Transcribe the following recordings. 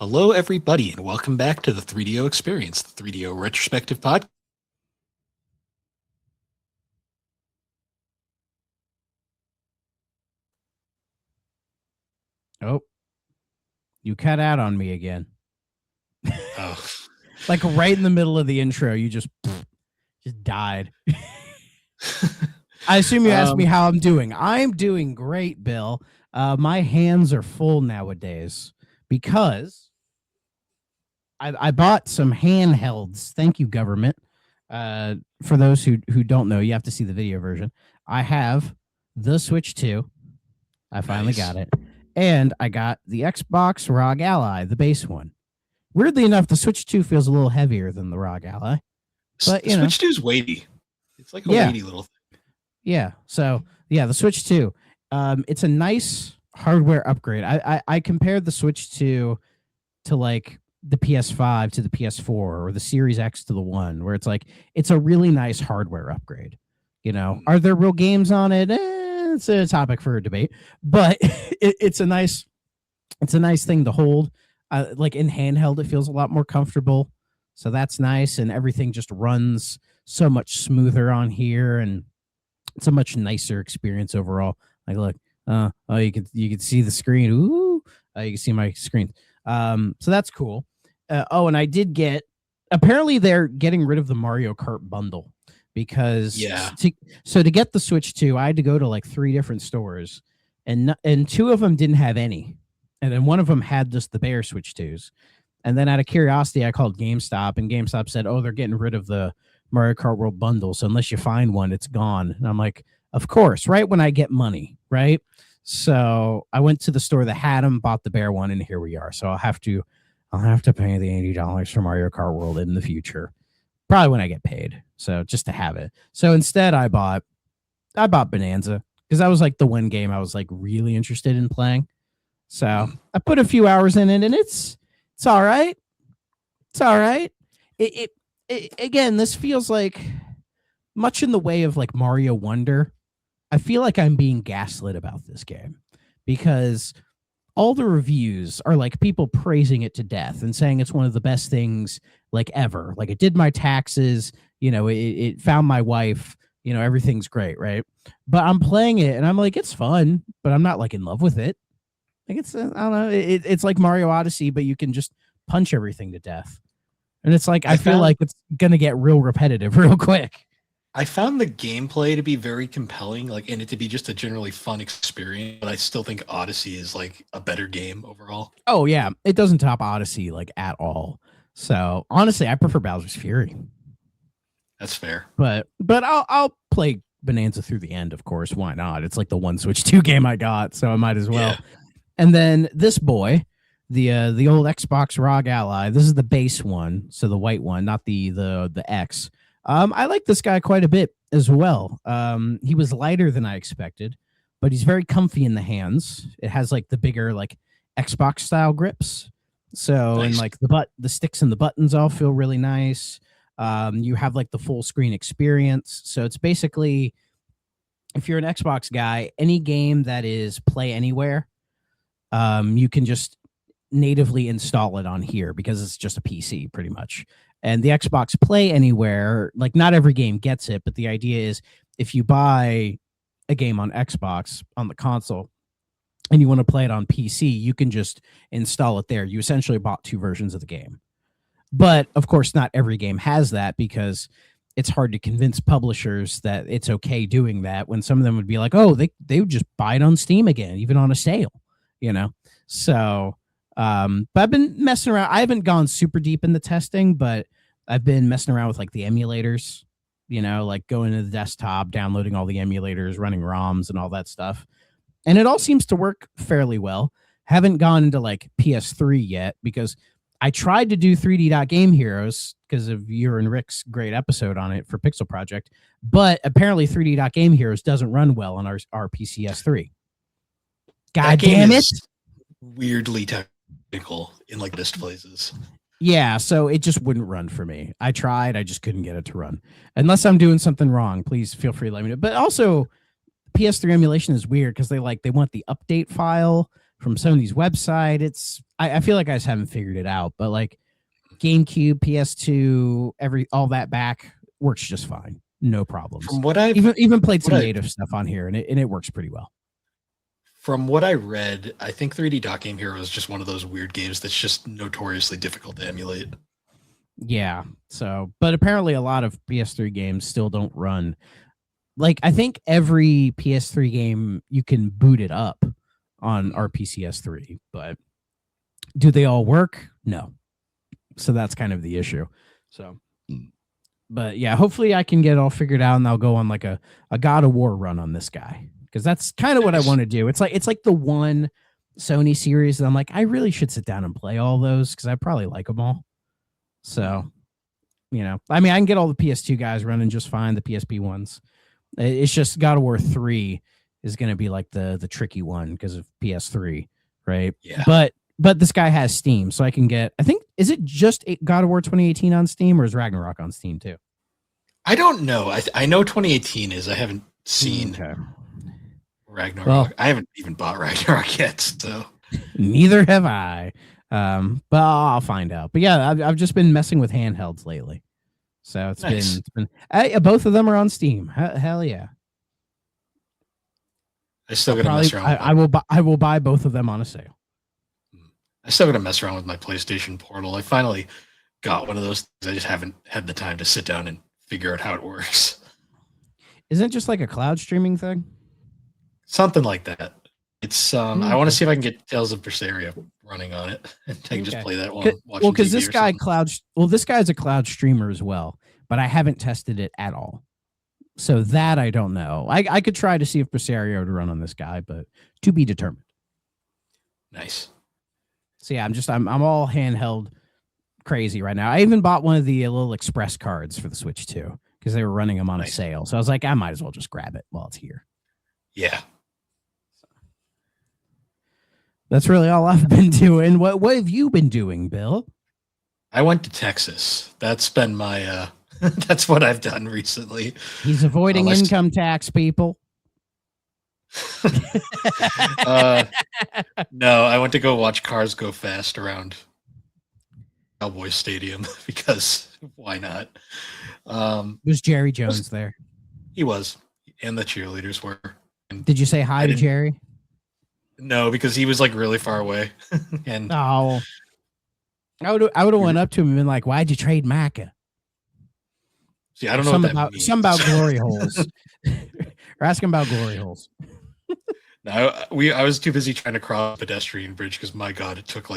Hello, everybody, and welcome back to the 3DO Experience, the 3DO Retrospective Podcast. Oh, you cut out on me again. Oh, Like right in the middle of the intro, you just died. I assume you asked me how I'm doing. I'm doing great, Bill. My hands are full nowadays because I bought some handhelds. Thank you, government. For those who don't know, you have to see the video version. I have the Switch 2. I finally got it. And I got the Xbox ROG Ally, the base one. Weirdly enough, the Switch 2 feels a little heavier than the ROG Ally. But, the Switch 2 is weighty. It's like a weighty little thing. Yeah. So, yeah, the Switch 2. It's a nice hardware upgrade. I compared the Switch 2 to like the PS5 to the PS4 or the Series X to the One, where it's like it's a really nice hardware upgrade. You know, are there real games on it? It's a topic for a debate, but it's a nice thing to hold. Like in handheld, it feels a lot more comfortable, so that's nice, and everything just runs so much smoother on here, and it's a much nicer experience overall. Like, look, you can see the screen. Ooh, you can see my screen. So that's cool. And I did get. Apparently, they're getting rid of the Mario Kart bundle because to get the Switch 2, I had to go to like 3 different stores, and 2 of them didn't have any, and then one of them had just the bare Switch 2s. And then out of curiosity, I called GameStop, and GameStop said, "Oh, they're getting rid of the Mario Kart World bundle, so unless you find one, it's gone." And I'm like, "Of course, right when I get money, right?" So I went to the store that had them, bought the bare one, and here we are. So I'll have to pay the $80 for Mario Kart World in the future, probably when I get paid. So just to have it. So instead, I bought Bonanza because that was like the one game I was like really interested in playing. So I put a few hours in it, and it's all right. It's all right. It again, this feels like much in the way of like Mario Wonder. I feel like I'm being gaslit about this game because all the reviews are like people praising it to death and saying it's one of the best things like ever. Like it did my taxes, it found my wife, everything's great, right? But I'm playing it and I'm like, it's fun, but I'm not like in love with it. Like it's, I don't know, it's like Mario Odyssey, but you can just punch everything to death. And it's like, I feel like it's going to get real repetitive real quick. I found the gameplay to be very compelling, and it to be just a generally fun experience, but I still think Odyssey is like a better game overall. Oh yeah, it doesn't top Odyssey like at all. So honestly, I prefer Bowser's Fury. That's fair. But I'll play Bonanza through the end, of course. Why not? It's like the one Switch 2 game I got, so I might as well. Yeah. And then this boy, the old Xbox ROG Ally. This is the base one, so the white one, not the X. I like this guy quite a bit as well. He was lighter than I expected, but he's very comfy in the hands. It has like the bigger like Xbox style grips. So nice. And like the sticks and the buttons all feel really nice. You have like the full screen experience. So it's basically, if you're an Xbox guy, any game that is play anywhere, you can just natively install it on here because it's just a PC pretty much. And the Xbox Play Anywhere, like not every game gets it, but the idea is if you buy a game on Xbox on the console and you want to play it on PC, you can just install it there. You essentially bought 2 versions of the game. But of course, not every game has that because it's hard to convince publishers that it's okay doing that when some of them would be like, oh, they would just buy it on Steam again, even on a sale, So... but I've been messing around. I haven't gone super deep in the testing, but I've been messing around with like the emulators, like going to the desktop, downloading all the emulators, running ROMs and all that stuff. And it all seems to work fairly well. Haven't gone into like PS3 yet because I tried to do 3D Game Heroes because of your and Rick's great episode on it for Pixel Project. But apparently 3D Game Heroes doesn't run well on our PCS3. God damn it. Weirdly technical in like best places. Yeah, so it just wouldn't run for me. I tried, I just couldn't get it to run. Unless I'm doing something wrong, please feel free to let me know. But also, PS3 emulation is weird because they want the update file from Sony's website. I feel like I just haven't figured it out, but like GameCube, PS2, all that back works just fine. No problems. From what I've even played some native stuff on here, and it works pretty well. From what I read, I think 3D Dot Game Hero is just one of those weird games that's just notoriously difficult to emulate. Yeah. So, but apparently a lot of PS3 games still don't run. Like, I think every PS3 game you can boot it up on RPCS3, but do they all work? No. So that's kind of the issue. So, but yeah, hopefully I can get it all figured out and I'll go on like a God of War run on this guy, because that's kind of what I want to do. It's like the one Sony series that I'm like, I really should sit down and play all those because I probably like them all. So, you know, I mean, I can get all the PS2 guys running just fine, the PSP ones. It's just God of War 3 is going to be like the tricky one because of PS3, right? Yeah. But this guy has Steam, so I can get, I think, is it just God of War 2018 on Steam, or is Ragnarok on Steam too? I don't know. I know 2018 is. I haven't seen Ragnarok. Well, I haven't even bought Ragnarok yet, so. Neither have I. But I'll find out. But yeah, I've just been messing with handhelds lately. So it's been both of them are on Steam. Hell yeah. I still gotta mess around. I will buy both of them on a sale. I still gotta mess around with my PlayStation Portal. I finally got one of those things. I just haven't had the time to sit down and figure out how it works. Isn't it just like a cloud streaming thing? Something like that. It's I want to see if I can get Tales of Berseria running on it, and I can just play that while watching. Well, because this guy this guy's a cloud streamer as well, but I haven't tested it at all. So that I don't know. I could try to see if Berseria would run on this guy, but to be determined. Nice. So yeah, I'm all handheld crazy right now. I even bought one of the little express cards for the Switch too, because they were running them on a sale. So I was like, I might as well just grab it while it's here. Yeah. That's really all I've been doing. What have you been doing, Bill? I went to Texas. That's been my that's what I've done recently. He's avoiding income tax, people. No, I went to go watch cars go fast around Cowboy Stadium because why not? Was Jerry Jones there? He was, and the cheerleaders were. And did you say hi to Jerry? No, because he was like really far away. And I would have went up to him and been like, "Why'd you trade Macca?" See, I don't know some about glory holes. Or ask him about glory holes. No, I was too busy trying to cross the pedestrian bridge because my God, it took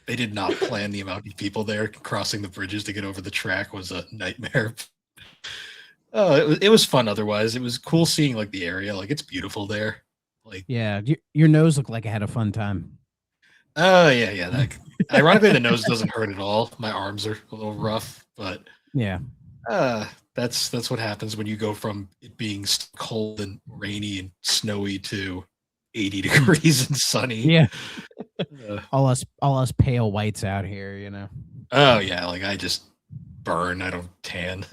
they did not plan the amount of people there. Crossing the bridges to get over the track was a nightmare. It was fun. Otherwise, it was cool seeing like the area. Like it's beautiful there. Like yeah, your nose looked like it had a fun time. Oh yeah. Ironically, the nose doesn't hurt at all. My arms are a little rough, but yeah. That's what happens when you go from it being cold and rainy and snowy to 80 degrees and sunny. Yeah. All us pale whites out here, you know. Oh yeah, like I just burn. I don't tan.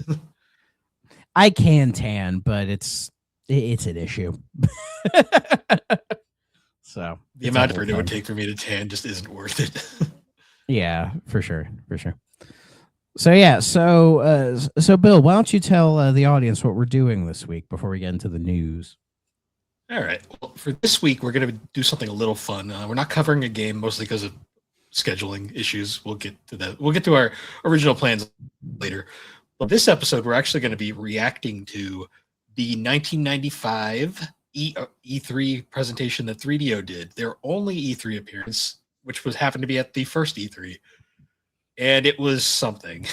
I can tan, but it's an issue. So the amount of effort it would take for me to tan just isn't worth it. Yeah, for sure. So yeah, so Bill, why don't you tell the audience what we're doing this week before we get into the news? All right. Well, for this week, we're going to do something a little fun. We're not covering a game mostly because of scheduling issues. We'll get to that. We'll get to our original plans later. But this episode, we're actually going to be reacting to the 1995 E3 presentation that 3DO did. Their only E3 appearance, which happened to be at the first E3. And it was something.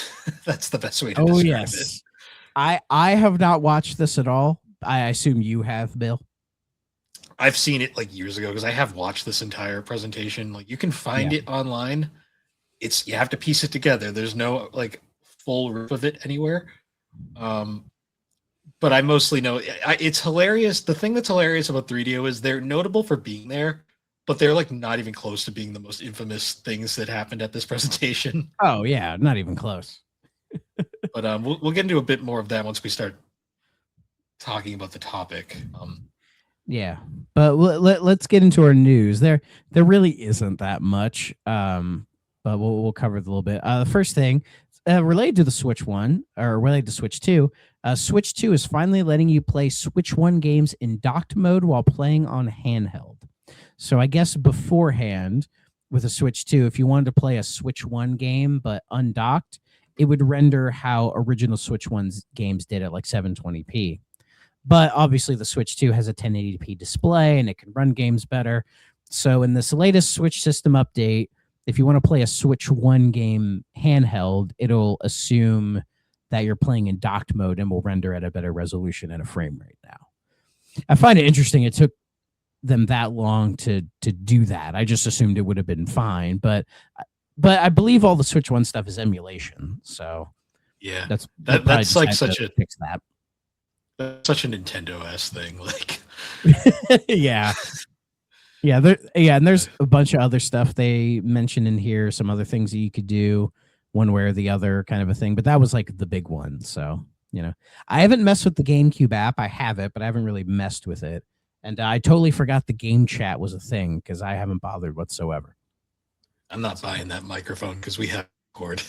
That's the best way to describe it. I have not watched this at all. I assume you have, Bill. I've seen it like years ago because I have watched this entire presentation. Like you can find it online. You have to piece it together. There's no like full rip of it anywhere. But I mostly know it's hilarious. The thing that's hilarious about 3DO is they're notable for being there, but they're like not even close to being the most infamous things that happened at this presentation. Oh yeah, not even close. But we'll get into a bit more of that once we start talking about the topic. Yeah, but let's get into our news. There really isn't that much, but we'll cover it a little bit. The first thing related to the Switch One or related to Switch Two, Switch Two is finally letting you play Switch One games in docked mode while playing on handheld. So I guess beforehand with a Switch Two, if you wanted to play a Switch One game but undocked, it would render how original Switch One's games did at like 720p. But obviously, the Switch 2 has a 1080p display and it can run games better. So, in this latest Switch system update, if you want to play a Switch 1 game handheld, it'll assume that you're playing in docked mode and will render at a better resolution and a frame rate now. I find it interesting it took them that long to do that. I just assumed it would have been fine, but I believe all the Switch 1 stuff is emulation. So, yeah, that's like such a fix that. Such a Nintendo-ass thing. Like, yeah, and there's a bunch of other stuff they mentioned in here. Some other things that you could do one way or the other, kind of a thing. But that was like the big one. So I haven't messed with the GameCube app. I have it, but I haven't really messed with it. And I totally forgot the game chat was a thing because I haven't bothered whatsoever. I'm not buying that microphone because we have cord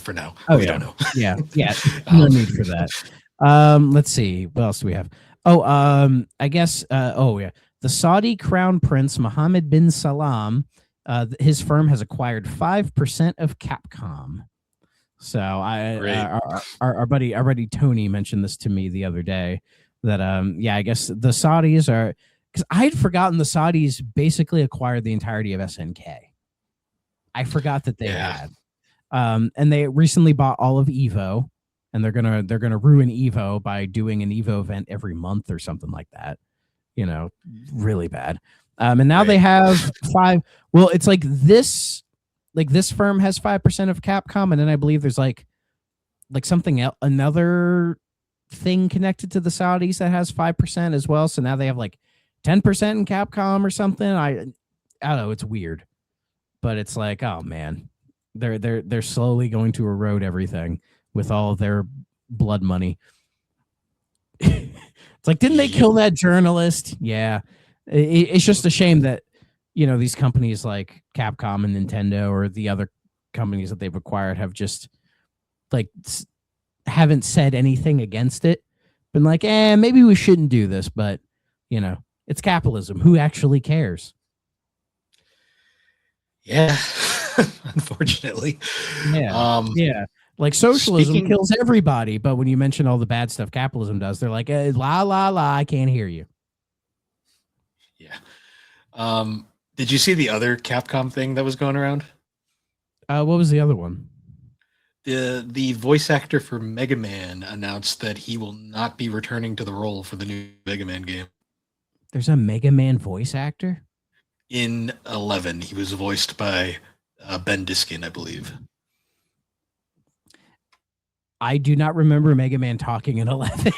for now. Oh, we don't know. Yeah, no need for that. Let's see. What else do we have? I guess, the Saudi Crown Prince Mohammed bin Salam, his firm has acquired 5% of Capcom. So our buddy Tony mentioned this to me the other day that, I guess the Saudis are, because I had forgotten the Saudis basically acquired the entirety of SNK. I forgot that they had, and they recently bought all of Evo. And they're gonna ruin Evo by doing an Evo event every month or something like that. Really bad. And now they have 5. Well, it's like this firm has 5% of Capcom, and then I believe there's like something else, another thing connected to the Saudis that has 5% as well. So now they have like 10% in Capcom or something. I don't know. It's weird, but it's like, oh man, they're slowly going to erode everything with all their blood money. It's like, didn't they kill that journalist? Yeah. It's just a shame that, these companies like Capcom and Nintendo or the other companies that they've acquired have just like haven't said anything against it. Been like, maybe we shouldn't do this, but it's capitalism. Who actually cares? Yeah. Unfortunately. Yeah. Like socialism kills everybody, but when you mention all the bad stuff capitalism does, they're like, la, la, la, I can't hear you. Yeah. Did you see the other Capcom thing that was going around? What was the other one? The voice actor for Mega Man announced that he will not be returning to the role for the new Mega Man game. There's a Mega Man voice actor? In 11, he was voiced by Ben Diskin, I believe. I do not remember Mega Man talking in 11.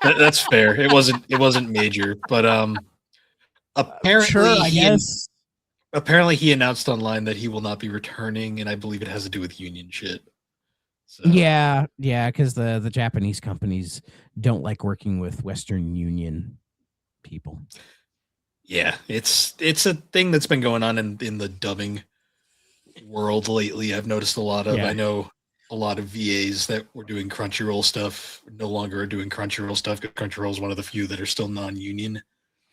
That's fair. It wasn't major, but apparently, sure, I guess. Apparently, he announced online that he will not be returning, and I believe it has to do with union shit. So. Yeah, because the Japanese companies don't like working with Western Union people. Yeah, it's a thing that's been going on in the dubbing world lately. I've noticed a lot of. I know a lot of VAs that were doing Crunchyroll stuff no longer are doing Crunchyroll stuff because Crunchyroll is one of the few that are still non-union.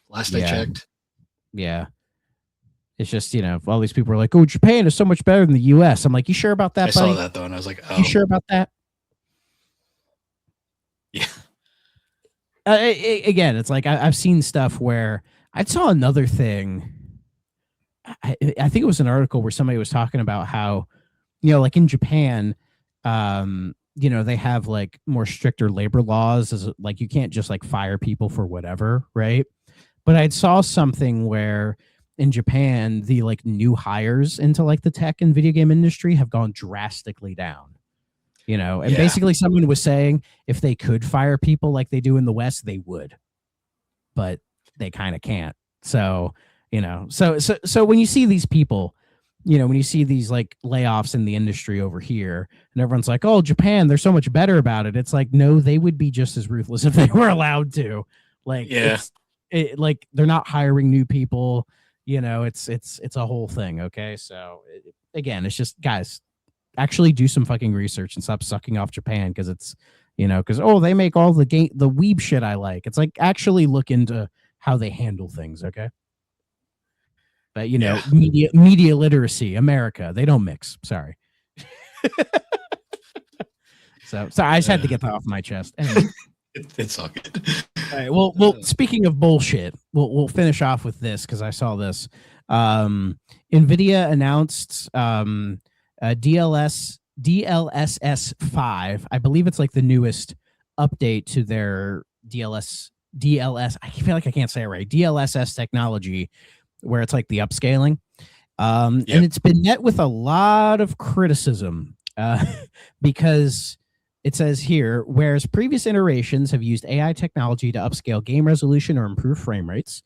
Last I checked. Yeah. It's just, all these people are like, oh, Japan is so much better than the US. I'm like, you sure about that, buddy? I saw that, though, and I was like, oh. You sure about that? Yeah. Again, it's like I've seen stuff where I saw another thing. I think it was an article where somebody was talking about how, like in Japan, they have like more stricter labor laws, as like you can't just like fire people for whatever, right? But I saw something where in Japan, the like new hires into like the tech and video game industry have gone drastically down. And basically someone was saying if they could fire people like they do in the West, they would, but they kind of can't. So, so when you see these people, when you see these like layoffs in the industry over here and everyone's like, oh, Japan, they're so much better about it. It's like, no, they would be just as ruthless if they were allowed to. Like Yeah. like they're not hiring new people. It's a whole thing. Okay, so again, it's just guys actually do some fucking research and stop sucking off Japan because it's because they make all the weeb shit I like. It's like actually look into how they handle things. Okay. But Yeah. media literacy, America, they don't mix. Sorry. So sorry, I just had to get that off my chest. Anyway. It's all good. All right. Well. Speaking of bullshit, we'll finish off with this because I saw this. NVIDIA announced DLSS 5. I believe it's like the newest update to their DLS. I feel like I can't say it right. DLSS technology, where it's like the upscaling. And it's been met with a lot of criticism because it says here, whereas previous iterations have used AI technology to upscale game resolution or improve frame rates,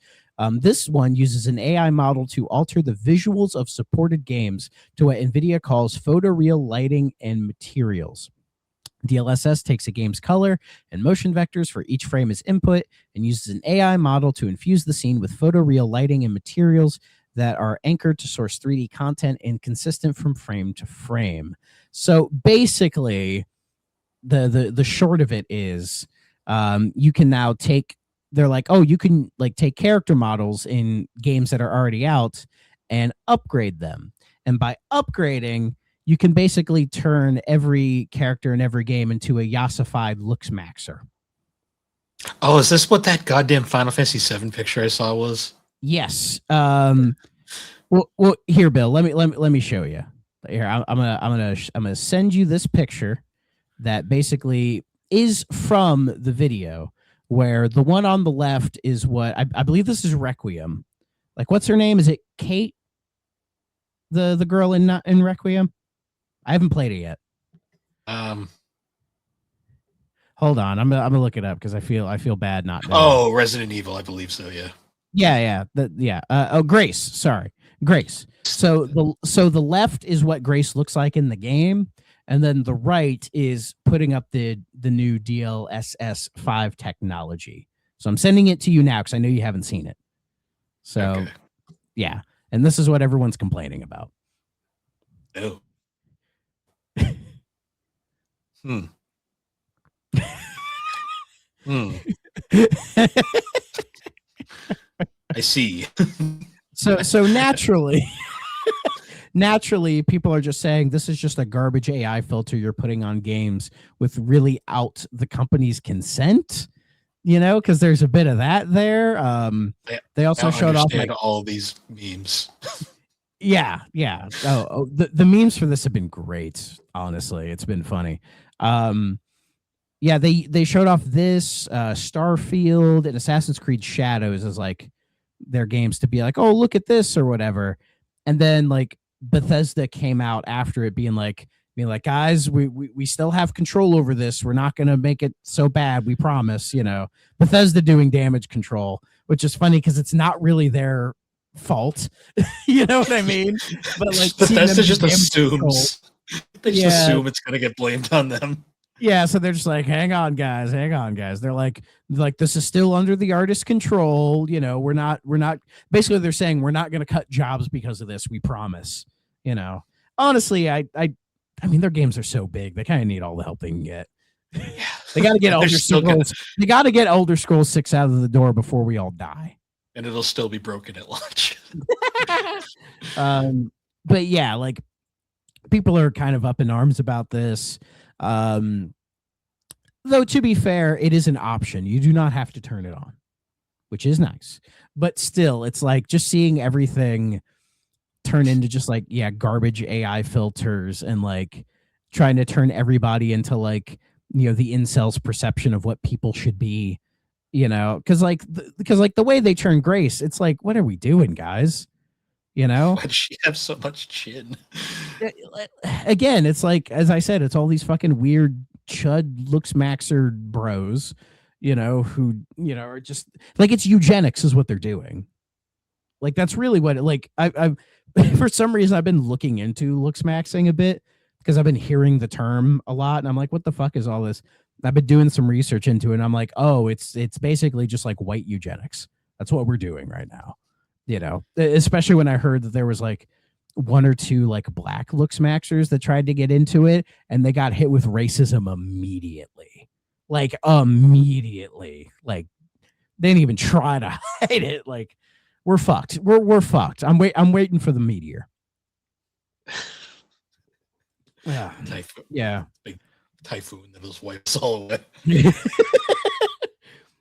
this one uses an AI model to alter the visuals of supported games to what NVIDIA calls photoreal lighting and materials. DLSS takes a game's color and motion vectors for each frame as input and uses an AI model to infuse the scene with photoreal lighting and materials that are anchored to source 3D content and consistent from frame to frame. So basically, the short of it is you can now they're like, oh, you can like take character models in games that are already out and upgrade them. And by upgrading, you can basically turn every character in every game into a yassified looks maxer. Oh, is this what that goddamn Final Fantasy VII picture I saw was? Yes. Well, here, Bill. Let me show you. Here, I'm gonna send you this picture that basically is from the video, where the one on the left is what I believe this is Requiem. Like, what's her name? Is it Kate? The girl in Requiem? I haven't played it yet. Hold on, I'm gonna look it up because I feel bad not knowing. Oh, Resident Evil, I believe so. Yeah. Yeah. Grace. Sorry, Grace. So the left is what Grace looks like in the game, and then the right is putting up the new DLSS 5 technology. So I'm sending it to you now because I know you haven't seen it. So okay. Yeah, and this is what everyone's complaining about. Oh. I see. So naturally people are just saying this is just a garbage AI filter you're putting on games with really out the company's consent, because there's a bit of that there. They also showed off like all these memes. Yeah. The memes for this have been great. Honestly, it's been funny. Yeah, they showed off this Starfield and Assassin's Creed Shadows as like their games to be like, oh, look at this or whatever. And then like Bethesda came out after it being like, guys, we still have control over this. We're not gonna make it so bad, we promise. Bethesda doing damage control, which is funny because it's not really their fault. You know what I mean? But like Bethesda just assumes they just assume it's gonna get blamed on them. Yeah, so they're just like, hang on, guys. They're like this is still under the artist's control. We're not. Basically, they're saying we're not going to cut jobs because of this. We promise. Honestly, I mean, their games are so big, they kind of need all the help they can get. Yeah. They got to get Elder Scrolls. They got to get Elder Scrolls 6 out of the door before we all die. And it'll still be broken at launch. But yeah, like people are kind of up in arms about this. Though to be fair, it is an option. You do not have to turn it on, which is nice. But still, it's like just seeing everything turn into just like, garbage AI filters and like trying to turn everybody into like, the incels' perception of what people should be, because the way they turn Grace, it's like, what are we doing, guys? Why does she have so much chin? Again, it's like, as I said, it's all these fucking weird chud looks maxer bros, who, are just like, it's eugenics is what they're doing. Like, that's really what I've for some reason I've been looking into looks maxing a bit because I've been hearing the term a lot and I'm like, what the fuck is all this? I've been doing some research into it, and I'm like, oh, it's basically just like white eugenics. That's what we're doing right now. Especially when I heard that there was like one or two like black looks maxers that tried to get into it and they got hit with racism immediately. Like immediately. Like they didn't even try to hide it. Like we're fucked. We're fucked. I'm waiting for the meteor. Yeah. Typhoon. Yeah. Big typhoon that just wipes all away.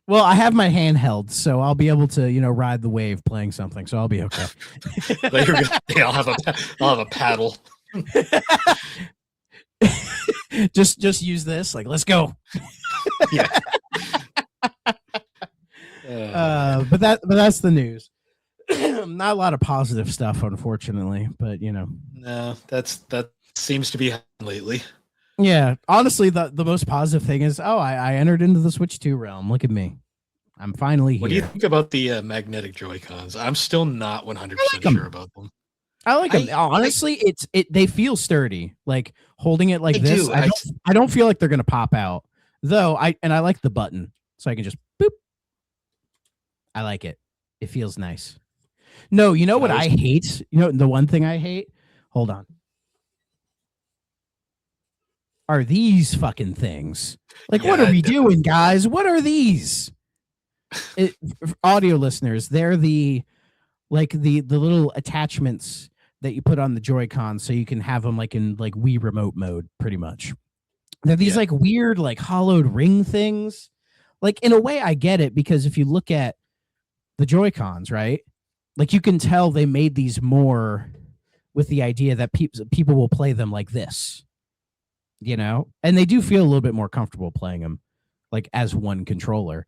Well, I have my handheld, so I'll be able to, ride the wave playing something. So I'll be okay. I'll have a paddle. just use this. Like, let's go. Yeah. But that's the news. Not a lot of positive stuff, unfortunately. But no, that seems to be happening lately. Yeah, honestly, the most positive thing is, I entered into the Switch 2 realm. Look at me. I'm finally here. What do you think about the magnetic Joy-Cons? I'm still not 100% sure about them. I like them. Honestly, they feel sturdy. Like holding it like this, I don't feel like they're gonna pop out. Though I like the button, so I can just boop. I like it. It feels nice. No, you know what I hate? The one thing I hate? Hold on. Are these fucking things? Like, what are we doing, guys? What are these? Audio listeners, they're the little attachments that you put on the Joy-Con so you can have them like in like Wii remote mode, pretty much. They're these like weird, like hollowed ring things. Like in a way, I get it because if you look at the Joy-Cons, right? Like you can tell they made these more with the idea that people will play them like this. And they do feel a little bit more comfortable playing them like as one controller.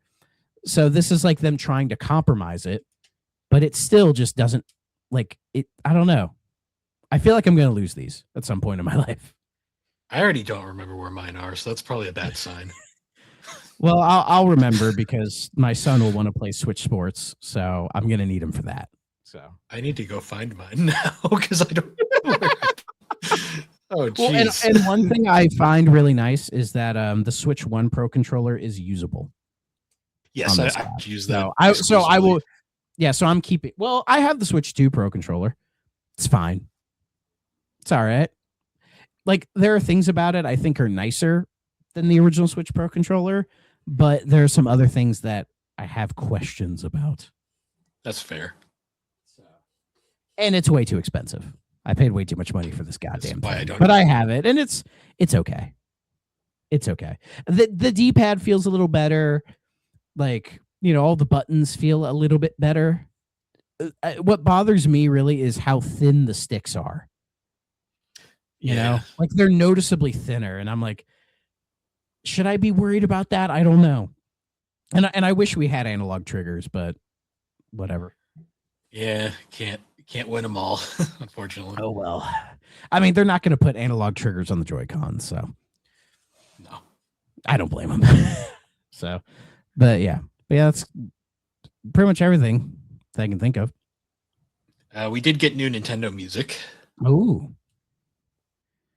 So this is like them trying to compromise it, but it still just doesn't like it. I don't know. I feel like I'm going to lose these at some point in my life. I already don't remember where mine are, so that's probably a bad sign. Well, I'll remember because my son will want to play Switch Sports, so I'm going to need him for that. So I need to go find mine now because I don't know. Oh, geez. Well, and one thing I find really nice is that the Switch 1 Pro controller is usable. Yes, I use that. So I will. Yeah, so I'm keeping. Well, I have the Switch 2 Pro controller. It's fine. It's all right. Like there are things about it I think are nicer than the original Switch Pro controller, but there are some other things that I have questions about. That's fair. And it's way too expensive. I paid way too much money for this goddamn thing. But I have it, and it's okay. It's okay. The D-pad feels a little better. Like, all the buttons feel a little bit better. What bothers me really is how thin the sticks are. You know? Like they're noticeably thinner, and I'm like, should I be worried about that? I don't know. And I wish we had analog triggers, but whatever. Yeah, can't win them all, unfortunately. Oh well. I mean, they're not going to put analog triggers on the Joy-Cons, so no, I don't blame them. So, but yeah, that's pretty much everything that I can think of. We did get new Nintendo music. Oh,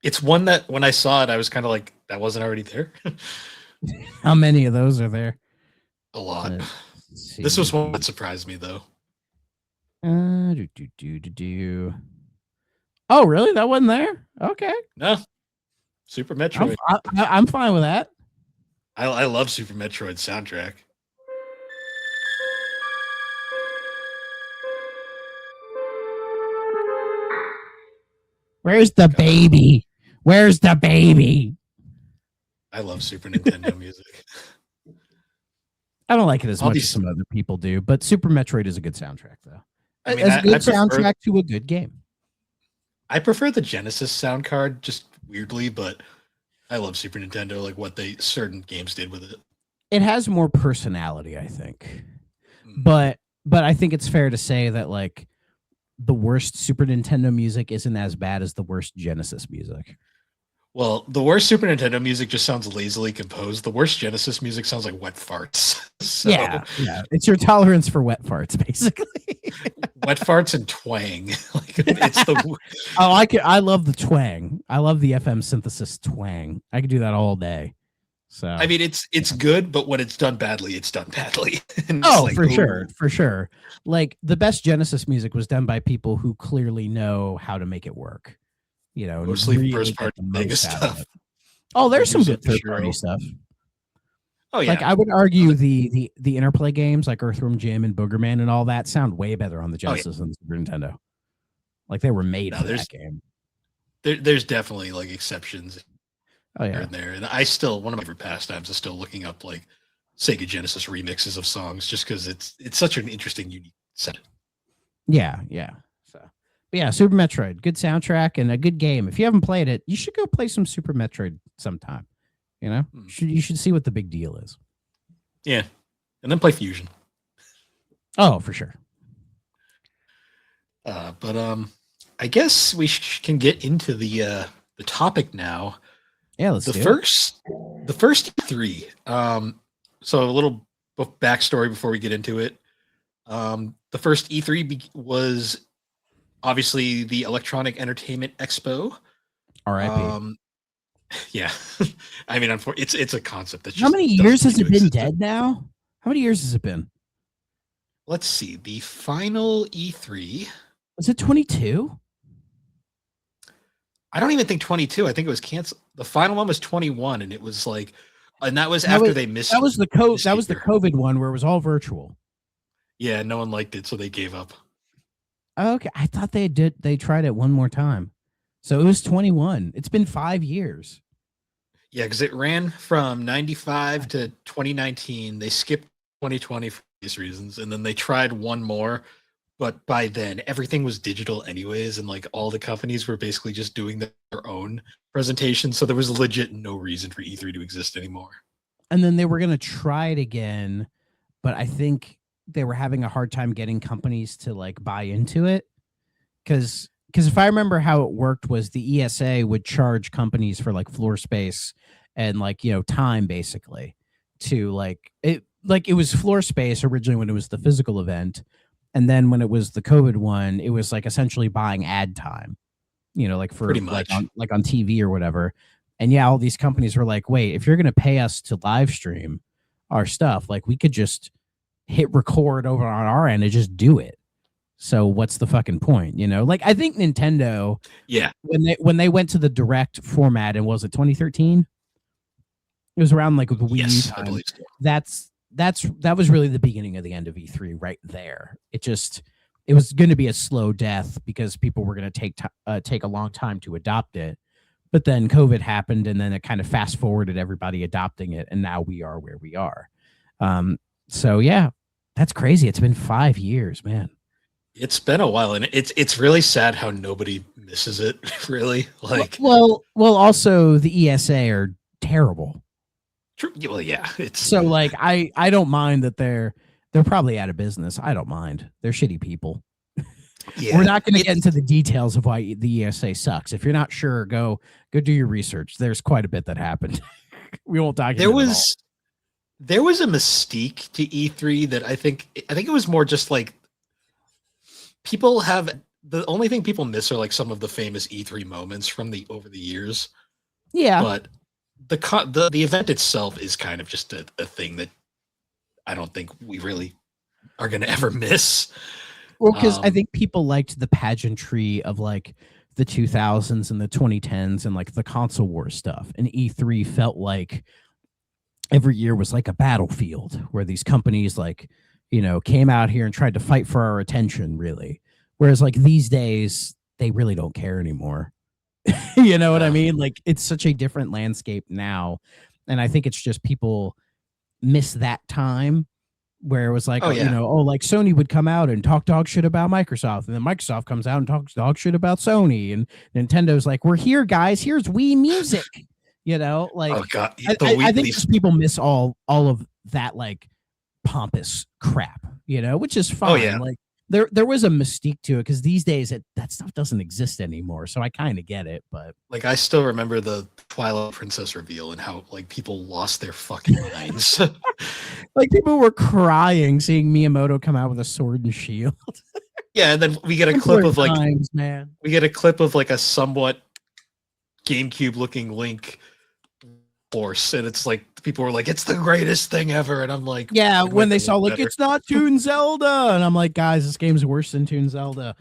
it's one that when I saw it, I was kind of like, that wasn't already there. How many of those are there? A lot. This was one that surprised me, though. Oh, really? That wasn't there? Okay. No. Super Metroid. I'm fine with that. I love Super Metroid soundtrack. Where's the baby? Where's the baby? I love Super Nintendo music. I don't like it as much as some other people do, but Super Metroid is a good soundtrack, though. I mean, it's a good soundtrack to a good game. I prefer the Genesis sound card, just weirdly, but I love Super Nintendo, like what certain games did with it. It has more personality, I think. But I think it's fair to say that like the worst Super Nintendo music isn't as bad as the worst Genesis music. Well, the worst Super Nintendo music just sounds lazily composed. The worst Genesis music sounds like wet farts. So, yeah. It's your tolerance for wet farts, basically. Wet farts and twang. Like it's the. I love the twang. I love the FM synthesis twang. I could do that all day. So I mean, it's good, but when it's done badly, it's done badly. And it's oh, like, for ooh. sure, for sure. Like the best Genesis music was done by people who clearly know how to make it work. You know, and Mostly really first get party the Sega most out of stuff. it. Oh, there's some Yakuza good third party Shiro. stuff. Oh yeah, Like I would argue the interplay games like Earthworm Jim and Boogerman and all that sound way better on the Genesis than the Super Nintendo. Like they were made for that game. There's definitely like exceptions Oh here yeah. and there, and I still one of my favorite pastimes is still looking up like Sega Genesis remixes of songs, just because it's such an interesting, unique set. Yeah, yeah. So, but yeah, Super Metroid, good soundtrack and a good game. If you haven't played it, you should go play some Super Metroid sometime. You know, you should see what the big deal is. Yeah, and then play Fusion. Oh, for sure. But I guess we can get into the topic now. Yeah, let's the do first the first three. So a little backstory before we get into it. The first E3 was obviously the Electronic Entertainment Expo. R.I.P. Yeah, I mean, it's a concept that's How just many years has it been dead now? How many years has it been? Let's see. The final E3 was it 22? I don't even think 22. I think it was canceled. The final one was 21, and it was like, and that was after they missed. That was the That was the COVID one where it was all virtual. Yeah, no one liked it, so they gave up. Okay, I thought they tried it one more time. So it was 21. It's been 5 years. Yeah, because it ran from 95 to 2019. They skipped 2020 for these reasons, and then they tried one more. But by then, everything was digital anyways, and like all the companies were basically just doing their own presentation. So there was legit no reason for E3 to exist anymore. And then they were going to try it again, but I think they were having a hard time getting companies to like buy into it. Because if I remember how it worked was the ESA would charge companies for like floor space and like, you know, time basically to like it was floor space originally when it was the physical event. And then when it was the COVID one, it was like essentially buying ad time, you know, like for pretty much like on TV or whatever. And yeah, all these companies were like, wait, if you're going to pay us to live stream our stuff, like we could just hit record over on our end and just do it. So what's the fucking point? You know, like I think Nintendo, yeah, when they went to the direct format, and was it 2013? It was around like the Wii U time. I believe so. That was really the beginning of the end of E3 right there. It was going to be a slow death because people were going to take a long time to adopt it. But then COVID happened, and then it kind of fast forwarded everybody adopting it, and now we are where we are. So yeah, that's crazy. It's been 5 years, man. It's been a while, and it's really sad how nobody misses it. Really, like well, also the ESA are terrible. Well, yeah, it's so like I don't mind that they're probably out of business. I don't mind. They're shitty people. Yeah, we're not going to get into the details of why the ESA sucks. If you're not sure, go do your research. There's quite a bit that happened. We won't talk. There was a mystique to E3 that I think it was more just like people have the only thing people miss are like some of the famous E3 moments from over the years. Yeah, but the event itself is kind of just a thing that I don't think we really are going to ever miss. Well, because I think people liked the pageantry of like the 2000s and the 2010s and like the console war stuff. And E3 felt like every year was like a battlefield where these companies like, you know, came out here and tried to fight for our attention, really. Whereas like these days, they really don't care anymore. You know what I mean? Like it's such a different landscape now. And I think it's just people miss that time where it was like, you know, like Sony would come out and talk dog shit about Microsoft. And then Microsoft comes out and talks dog shit about Sony. And Nintendo's like, we're here, guys. Here's Wii Music. You know, like oh God, I think just people miss all of that like pompous crap, you know, which is fine. Oh, yeah. Like there was a mystique to it because these days that stuff doesn't exist anymore. So I kind of get it, but like I still remember the Twilight Princess reveal and how like people lost their fucking minds. Like people were crying seeing Miyamoto come out with a sword and shield. Yeah, and then we get a clip of like man. We get a clip of like a somewhat GameCube looking Link Force, and it's like people were like, "It's the greatest thing ever," and I'm like, Yeah, "Why do I when they feel saw like better?" it's not Toon Zelda, and I'm like, guys, this game's worse than Toon Zelda.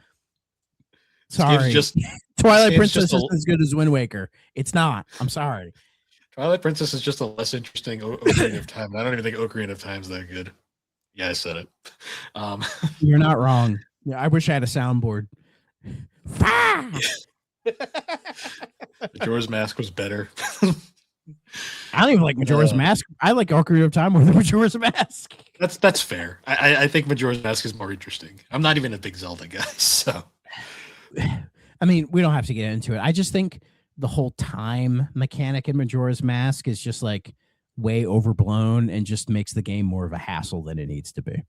This game's Sorry, just this Twilight game's Princess just a isn't as good as Wind Waker. It's not. I'm sorry. Twilight Princess is just a less interesting Ocarina of Time. And I don't even think Ocarina of Time's that good. Yeah, I said it. Um, You're not wrong. Yeah, I wish I had a soundboard. Majora's Mask was better. I don't even like Majora's Mask. I like Ocarina of Time more than Majora's Mask. That's fair. I think Majora's Mask is more interesting. I'm not even a big Zelda guy, so. I mean, we don't have to get into it. I just think the whole time mechanic in Majora's Mask is just like way overblown and just makes the game more of a hassle than it needs to be.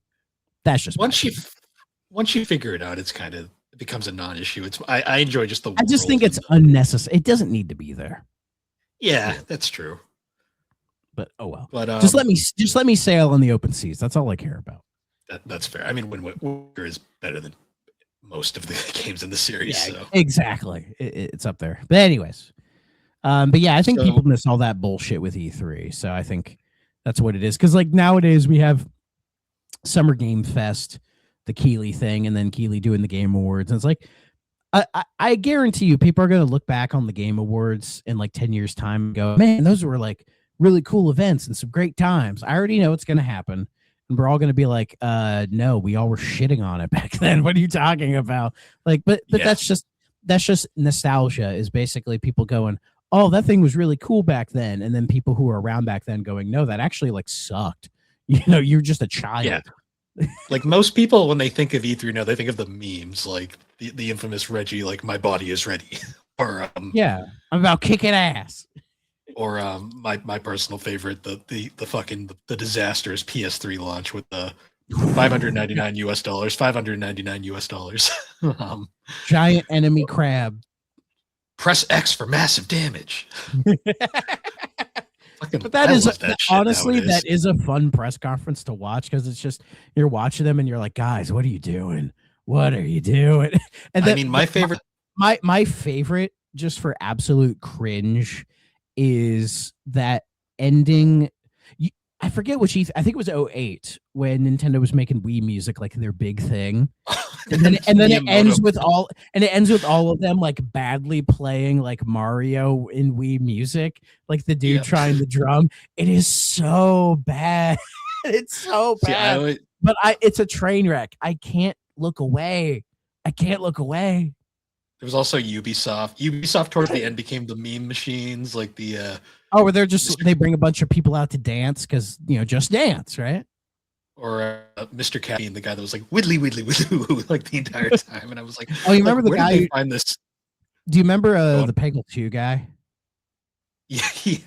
That's just once you figure it out, it becomes a non-issue. I enjoy just the. I just think it's unnecessary. It doesn't need to be there. Yeah, that's true. But oh well. But just let me sail on the open seas. That's all I care about. That's fair. I mean, Wind Waker is better than most of the games in the series. Yeah, so. exactly. It's up there. But anyways, but yeah, I think people miss all that bullshit with E3. So I think that's what it is. Because like nowadays we have Summer Game Fest, the Keighley thing, and then Keighley doing the Game Awards. And it's like, I guarantee you, people are going to look back on the Game Awards in like 10 years' time and go, man, those were like really cool events and some great times. I already know it's going to happen. And we're all going to be like, no, we all were shitting on it back then. What are you talking about? Like, but yeah. that's just nostalgia, is basically people going, oh, that thing was really cool back then. And then people who were around back then going, no, that actually like sucked. You know, you're just a child. Yeah. Like most people, when they think of E3 now, they think of the memes, like the infamous Reggie, like my body is ready. Or yeah, I'm about kicking ass. Or my personal favorite, the fucking the disastrous PS3 launch with the $599 $599. Giant enemy crab. Press X for massive damage. But that is honestly nowadays. That is a fun press conference to watch, because it's just you're watching them and you're like, guys, what are you doing? What are you doing? And I mean, my favorite, my favorite, just for absolute cringe, is that ending. I forget which I think it was 2008 when Nintendo was making Wii music like their big thing. And then it ends with all of them like badly playing like Mario in Wii music, like the dude trying to drum. It is so bad. It's so bad. But it's a train wreck. I can't look away. There was also Ubisoft. Ubisoft towards the end became the meme machines, like the where they bring a bunch of people out to dance, because Just Dance, right? Or Mr. Caffeine, the guy that was like widdly like the entire time, and I was like, oh, you remember the guy? Who find this? Do you remember the Peggle 2 guy? Yeah,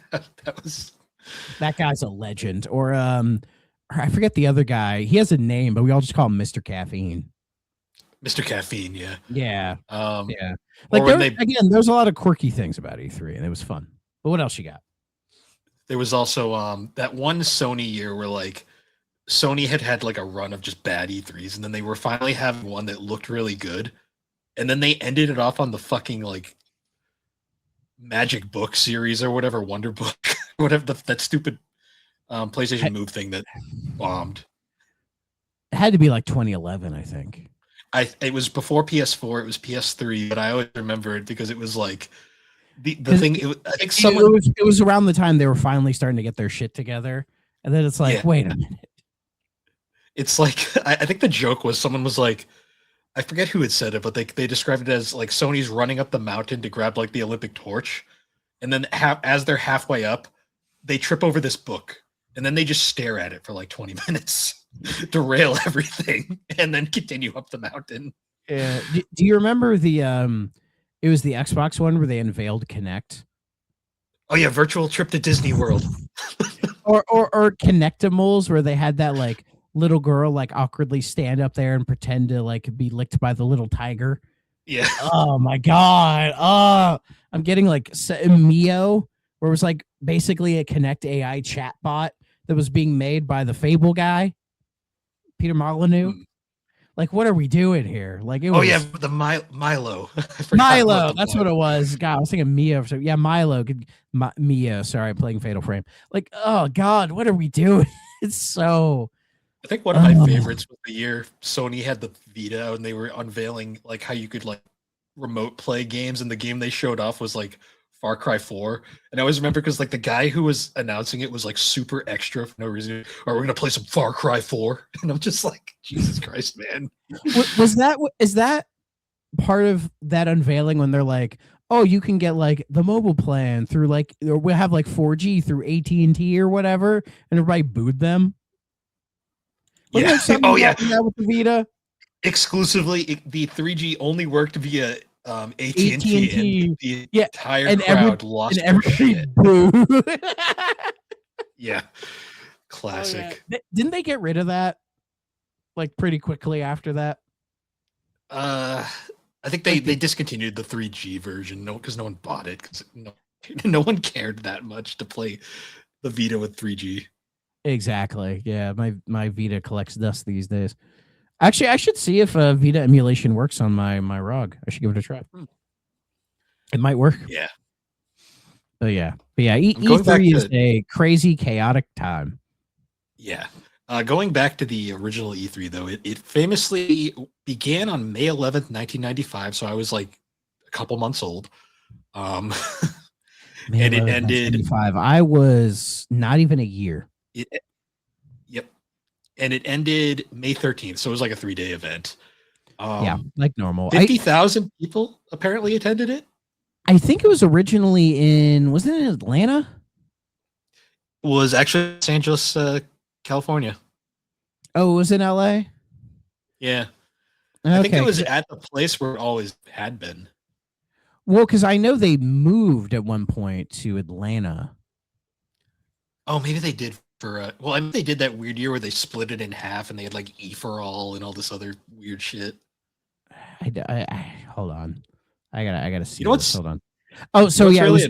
that guy's a legend. Or I forget the other guy. He has a name, but we all just call him Mr. Caffeine. Mr. Caffeine, yeah. Yeah. Yeah. Like there's a lot of quirky things about E3, and it was fun. But what else you got? There was also that one Sony year where like Sony had like a run of just bad E3s, and then they were finally having one that looked really good, and then they ended it off on the fucking like Magic Book series or whatever, Wonder Book, whatever that stupid PlayStation Move thing that bombed. It had to be like 2011, I think. It was before PS4, it was PS3, but I always remember it because it was like the thing. I think it was around the time they were finally starting to get their shit together, and then it's like, wait a minute. It's like I think the joke was someone was like, I forget who had said it, but they described it as like Sony's running up the mountain to grab like the Olympic torch, and then as they're halfway up, they trip over this book, and then they just stare at it for like 20 minutes, derail everything, and then continue up the mountain. Yeah. Do you remember the it was the Xbox one where they unveiled Kinect? Oh yeah, virtual trip to Disney World. or Kinectimals, where they had that like little girl like awkwardly stand up there and pretend to like be licked by the little tiger. Yeah. Oh my god. Oh, I'm getting like Mio, where it was like basically a Kinect AI chatbot that was being made by the Fable guy, Peter Molyneux. Like, what are we doing here? Like, it was. Oh yeah, the Milo. I forgot Milo. about the That's Milo. what it was. God, I was thinking Mia. Yeah, Milo. Mia. Sorry, I'm playing Fatal Frame. Like, oh God, what are we doing? It's so. I think one of my favorites was the year Sony had the Vita out and they were unveiling like how you could like remote play games, and the game they showed off was like Far Cry 4. And I always remember because like the guy who was announcing it was like super extra for no reason. Or we're gonna play some Far Cry 4. And I'm just like, Jesus Christ, man. Is that part of that unveiling when they're like, oh, you can get like the mobile plan through like, or we have like 4G through AT&T or whatever, and everybody booed them? Wasn't there something about that with the Vita? Exclusively, the 3G only worked via AT&T, and the yeah, entire and crowd lost their shit. Yeah, classic. Oh, yeah. Didn't they get rid of that like pretty quickly after that? I think they discontinued the 3G version, because no one bought it, because no one cared that much to play the Vita with 3G. Exactly. Yeah, my Vita collects dust these days. Actually, I should see if Vita emulation works on my ROG. I should give it a try. It might work. Yeah. But yeah. E3 is a crazy, chaotic time. Yeah. Going back to the original E3, though, it famously began on May 11th, 1995. So I was like a couple months old. And it ended. I was not even a year. Yep. And it ended May 13th. So it was like a 3-day event. Yeah, like normal. 50,000 people apparently attended it. I think it was originally wasn't it in Atlanta? It was actually Los Angeles, California. Oh, it was in LA? Yeah. Okay. I think it was at the place where it always had been. Well, because I know they moved at one point to Atlanta. Oh, maybe they did well, I mean, they did that weird year where they split it in half and they had like E for All and all this other weird shit. I hold on. I gotta see. You know what's, hold on. Oh, so yeah, really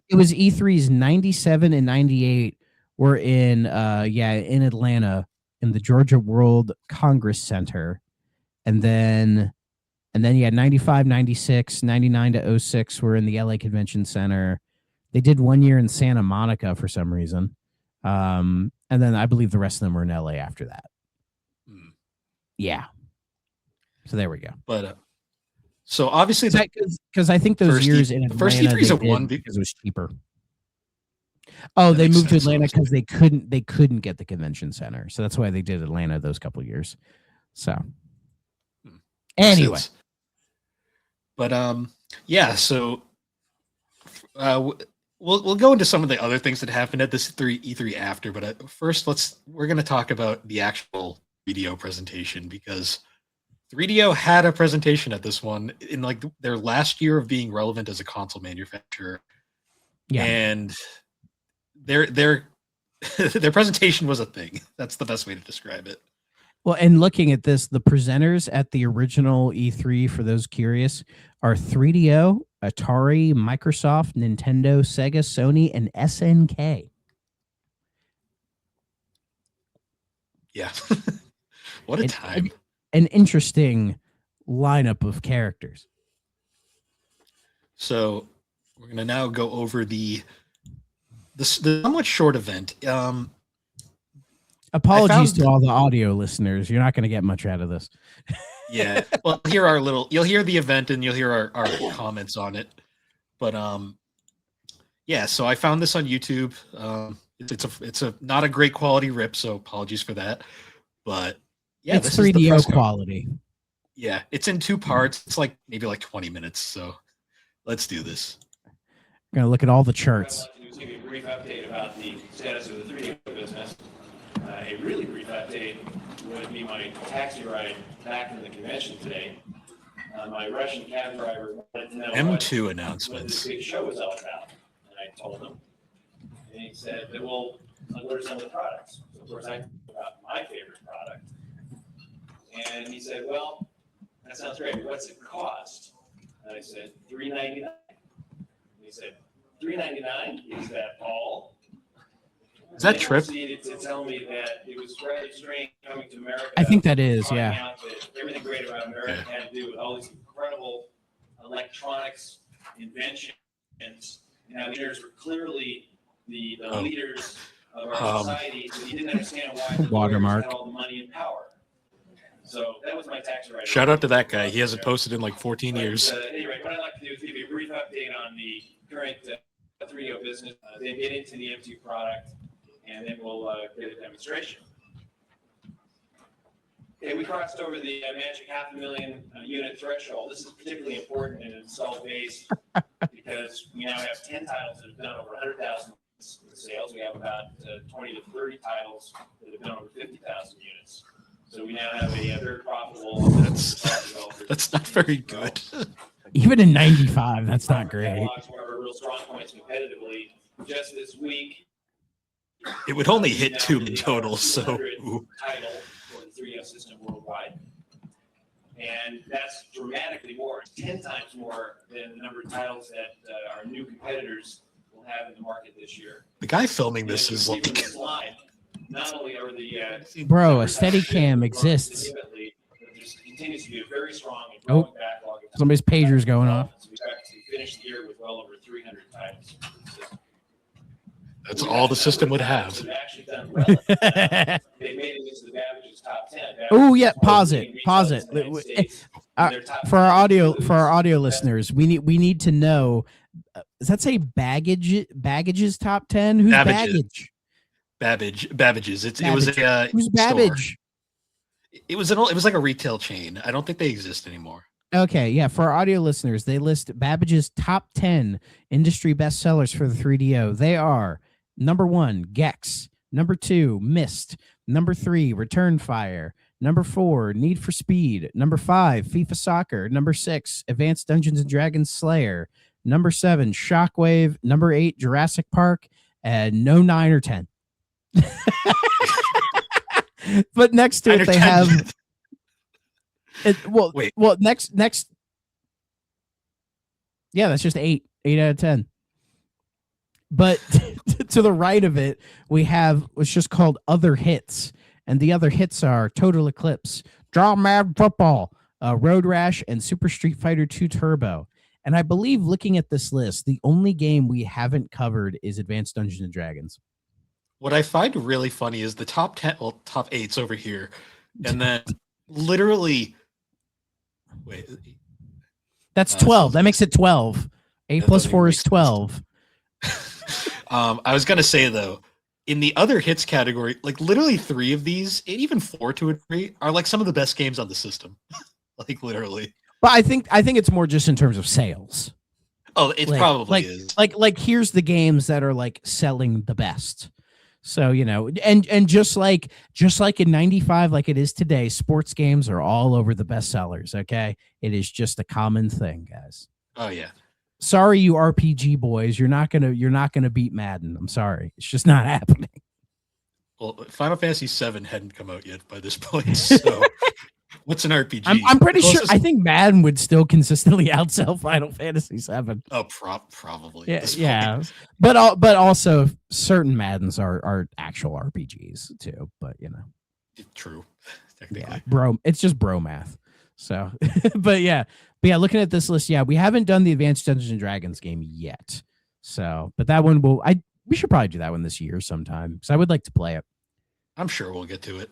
it was E3's 97 and 98 were in in Atlanta in the Georgia World Congress Center. And then 95, 96, 99 to 06 were in the LA Convention Center. They did 1 year in Santa Monica for some reason. And then I believe the rest of them were in LA after that. Yeah. So there we go. But so obviously, because I think those years in Atlanta, the first E3's at one because it was cheaper. Oh, they moved to Atlanta because they couldn't get the convention center, so that's why they did Atlanta those couple years. So anyway, but yeah, so we'll go into some of the other things that happened at this E3 after, but first we're going to talk about the actual 3DO presentation, because 3DO had a presentation at this one in like their last year of being relevant as a console manufacturer. Yeah. And their presentation was a thing. That's the best way to describe it. Well, and looking at this, the presenters at the original E3, for those curious, are 3DO, Atari, Microsoft, Nintendo, Sega, Sony, and SNK. Yeah. What a time. An interesting lineup of characters. So we're going to now go over the somewhat short event. Apologies to all the audio listeners. You're not going to get much out of this. Yeah. Well, you'll hear the event and you'll hear our comments on it. But yeah, so I found this on YouTube. It's a not a great quality rip, so apologies for that. But yeah, it's 3DO quality. Yeah, it's in 2 parts. It's like maybe like 20 minutes. So let's do this. We're going to look at all the charts. I'd like to give you a brief update about the status of the 3DO business. A really brief update would be my taxi ride back from the convention today. My Russian cab driver wanted to know M2 announcements. What this big show was all about. And I told him. And he said, well, what are some of the products? So of course, I talked about my favorite product. And he said, well, that sounds great. What's it cost? And I said, $3.99. And he said, $3.99? Is that all? Is that trip? Proceeded to tell me that it was very strange coming to America. I think that is, finding yeah. out that everything great about America had to do with all these incredible electronics inventions. Now, leaders were clearly the leaders of our society, but he didn't understand why the Watermark. lawyers had all the money and power. So that was my tax writer. Shout out to that guy. He hasn't posted in like 14 years. Anyway, what I'd like to do is give you a brief update on the current 3DO business, then get into the M2 product, and then we'll get a demonstration. Okay, we crossed over the magic 500,000 unit threshold. This is particularly important in an installed base because we now have 10 titles that have done over 100,000 sales. We have about 20 to 30 titles that have done over 50,000 units. So we now have a very profitable. That's not very good. Even in 95, that's not great. Catalogs were real strong points competitively. Just this week, It would only hit 2 in total, so. Title for the 3DO system worldwide. And that's dramatically more, 10 times more than the number of titles that our new competitors will have in the market this year. The guy filming this And is you can like. see from the slide, not only are the Bro, a Steadicam exists. significantly, but there continues to be a very strong and growing backlog of Somebody's pager's going off. So we expect to finish the year with well over 300 titles. That's all the system would have. They've actually done well. They made it into the Babbage's top 10. Oh yeah, pause it. For our audio listeners, we need to know. Does that say Baggage's top 10? Who's Babbage. Baggage? Babbage's. It was a Who's Babbage? Store. It was like a retail chain. I don't think they exist anymore. Okay, yeah. For our audio listeners, they list Babbage's top 10 industry bestsellers for the 3DO. They are number 1, Gex. Number 2, Myst. Number 3, Return Fire. Number 4, Need for Speed. Number 5, FIFA Soccer. Number 6, Advanced Dungeons and Dragons Slayer. Number 7, Shockwave. Number 8, Jurassic Park. And no 9 or 10. But next to it, they have. Next. Yeah, that's just 8 out of 10. But to the right of it, we have what's just called Other Hits. And the other hits are Total Eclipse, Draw Mad Football, Road Rash, and Super Street Fighter 2 Turbo. And I believe looking at this list, the only game we haven't covered is Advanced Dungeons and Dragons. What I find really funny is the top 10, well, top 8's over here. And then literally, wait. That's 12. That makes it 12. 8 plus 4 is 12. I was going to say, though, in the other hits category, like literally 3 of these, and even 4 to a degree, are like some of the best games on the system. Like literally. But I think it's more just in terms of sales. Oh, it probably is. Like here's the games that are like selling the best. So, and just like in 95, like it is today, sports games are all over the bestsellers. Okay. It is just a common thing, guys. Oh yeah. Sorry, you RPG boys. You're not gonna beat Madden. I'm sorry. It's just not happening. Well, Final Fantasy VII hadn't come out yet by this point. So what's an RPG? I'm pretty sure. I think Madden would still consistently outsell Final Fantasy VII. Oh, probably. Yeah. But also certain Maddens are actual RPGs too. But true. Technically, yeah, bro. It's just bro math. So, but yeah, looking at this list, yeah, we haven't done the Advanced Dungeons and Dragons game yet. So, but that one we should probably do that one this year sometime because I would like to play it. I'm sure we'll get to it.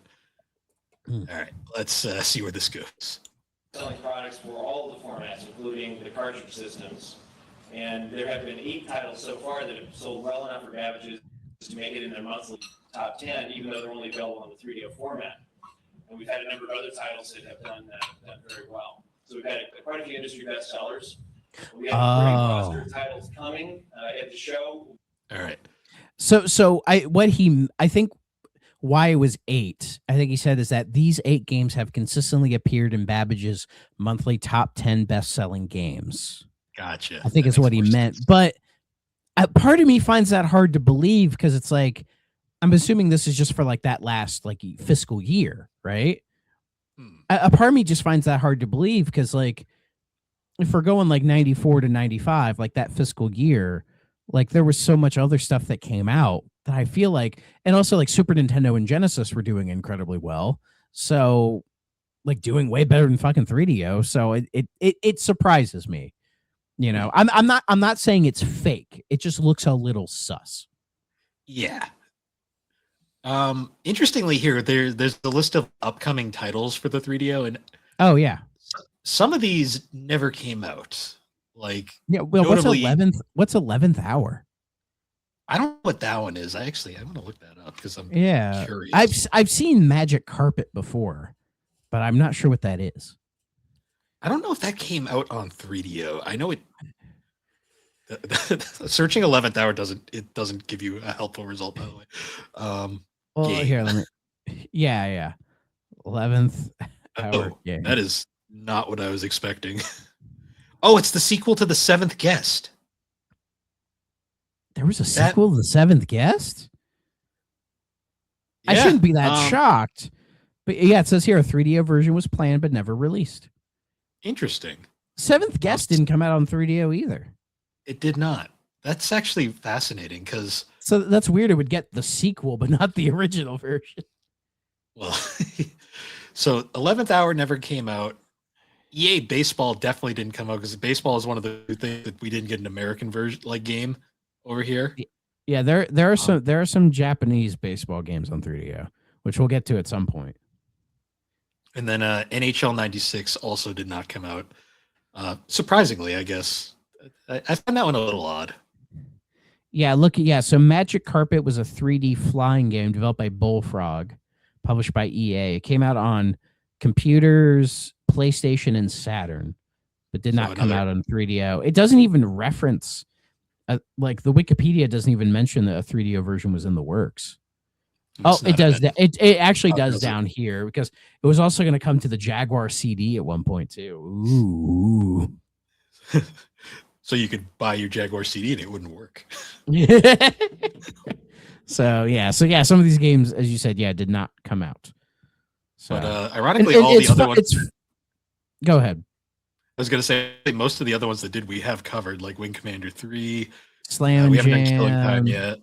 All right, let's see where this goes. Selling products for all of the formats, including the cartridge systems. And there have been 8 titles so far that have sold well enough for Babbage's to make it in their monthly top 10, even though they're only available on the 3DO format. And we've had a number of other titles that have done very well. So we've had quite a few industry bestsellers. We have a great roster of titles coming at the show. All right. So I think why it was 8, I think he said, is that these 8 games have consistently appeared in Babbage's monthly top 10 best-selling games. Gotcha. I think is what he meant. But part of me finds that hard to believe because it's like, I'm assuming this is just for like that last like fiscal year, right? A part of me just finds that hard to believe because like if we're going like 94 to 95, like that fiscal year, like there was so much other stuff that came out that I feel like, and also like Super Nintendo and Genesis were doing incredibly well. So like doing way better than fucking 3DO. So it surprises me. You know, I'm not saying it's fake. It just looks a little sus. Yeah. Interestingly here, there's the list of upcoming titles for the 3DO, and Oh yeah. some of these never came out. Like, Yeah. Well, notably, what's 11th hour? I don't know what that one is. I'm gonna look that up because I'm Yeah. curious. I've seen Magic Carpet before, but I'm not sure what that is. I don't know if that came out on 3DO. I know it. Searching 11th hour doesn't give you a helpful result, by the way. Well, game. here, let me. Yeah. 11th hour Oh, game. that is not what I was expecting. Oh, it's the sequel to The Seventh Guest. There was a sequel to The Seventh Guest? I shouldn't be that shocked. But yeah, it says here a 3DO version was planned but never released. Interesting. Seventh Guest didn't come out on 3DO either. It did not. That's actually fascinating because... So that's weird. It would get the sequel, but not the original version. Well, so 11th hour never came out. EA Baseball definitely didn't come out because baseball is one of the things that we didn't get an American version like game over here. Yeah, there are some Japanese baseball games on 3DO, which we'll get to at some point. And then NHL 96 also did not come out. Surprisingly, I guess. I found that one a little odd. Yeah, so Magic Carpet was a 3D flying game developed by Bullfrog, published by EA. It came out on computers, PlayStation, and Saturn, but did not come out on 3DO. It doesn't even reference, like the Wikipedia doesn't even mention that a 3DO version was in the works. It does. It actually does down here because it was also going to come to the Jaguar CD at one point too. Ooh. So you could buy your Jaguar CD and it wouldn't work. So some of these games, as you said, did not come out. So, but ironically, all the other ones. Go ahead. I was going to say most of the other ones that did we have covered, like Wing Commander 3. Slam we haven't Jam. done Killing Time yet.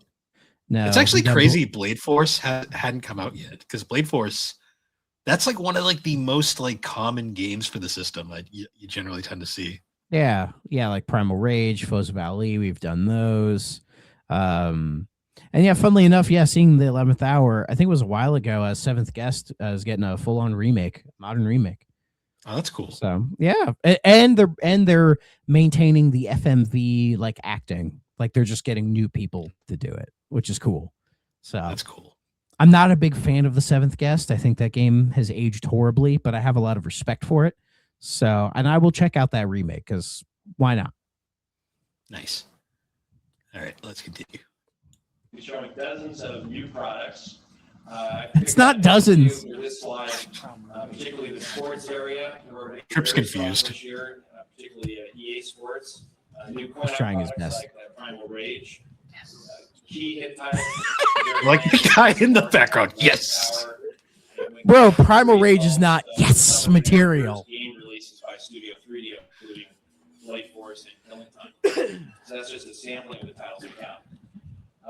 No, it's actually crazy. Blade Force hadn't come out yet because Blade Force, that's like one of like the most like common games for the system that you generally tend to see. Yeah, like Primal Rage, Foes of Ali, we've done those. And yeah, funnily enough, seeing the 11th hour, I think it was a while ago, Seventh Guest is getting a full-on remake, modern remake. Oh, that's cool. So yeah, and they're maintaining the FMV like acting, like they're just getting new people to do it, which is cool. So that's cool. I'm not a big fan of the Seventh Guest. I think that game has aged horribly, but I have a lot of respect for it. So, and I will check out that remake because why not? Nice. All right, let's continue. We're showing dozens of new products. It's not dozens. This slide, particularly the sports area. Trip's confused. This year, particularly EA Sports. New He's trying his best. Like Primal Rage. Key hit titles. Like the guy in the background. Yes. Bro, Primal Rage is not material. Game releases by Studio 3DO, including Blade Force and Killing Time. So that's just a sampling of the titles we have.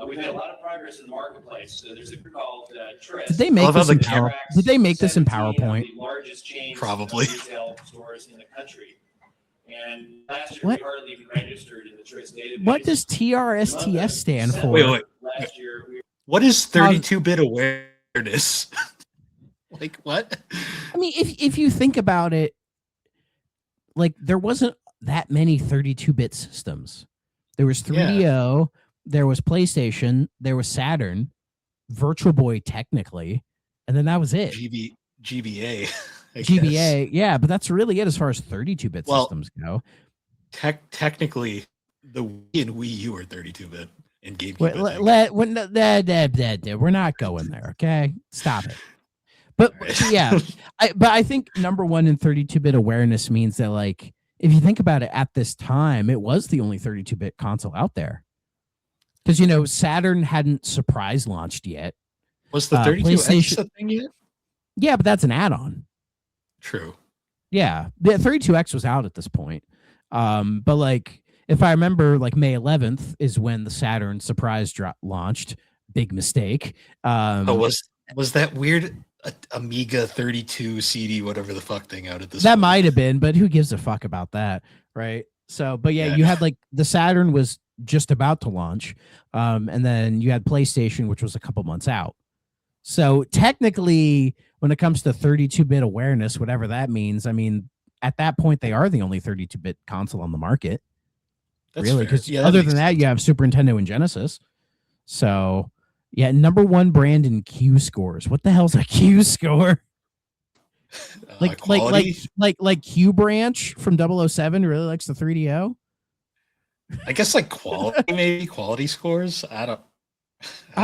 We've had a lot of progress in the marketplace. So there's a group called Tris. Did they make this in PowerPoint? The largest chains Probably. of retail stores in the country. And last year, we hardly even registered in the Tris database. What does TRSTS stand for? Wait. Last year, What is 32-bit awareness? Like what? I mean, if you think about it, like there wasn't that many 32-bit systems. There was 3DO, there was PlayStation, there was Saturn, Virtual Boy technically, and then that was it. GBA. GBA, yeah, but that's really it as far as 32-bit systems go. Technically, the Wii and Wii U are 32-bit and GameCube. We're not going there, okay? Stop it. But yeah, I think number one in 32-bit awareness means that, like, if you think about it, at this time, it was the only 32-bit console out there. Because, Saturn hadn't surprise launched yet. Was the 32X a thing yet? Yeah, but that's an add-on. True. Yeah, the 32X was out at this point. But, like, if I remember, like, May 11th is when the Saturn surprise launched. big mistake. Was that weird Amiga 32 CD, whatever the fuck thing out at this that point? might have been, but who gives a fuck about that, right? So, but yeah, Yeah. you had like the Saturn was just about to launch, and then you had PlayStation, which was a couple months out. So technically, when it comes to 32-bit awareness, whatever that means, I mean, at that point, they are the only 32-bit console on the market. That's Really, fair. because Yeah, that other makes than that, sense. you have Super Nintendo and Genesis. So, yeah, number one brand in Q scores. What the hell's a Q score? Quality. Like Q Branch from 007 really likes the 3DO. I guess like quality, maybe quality scores. I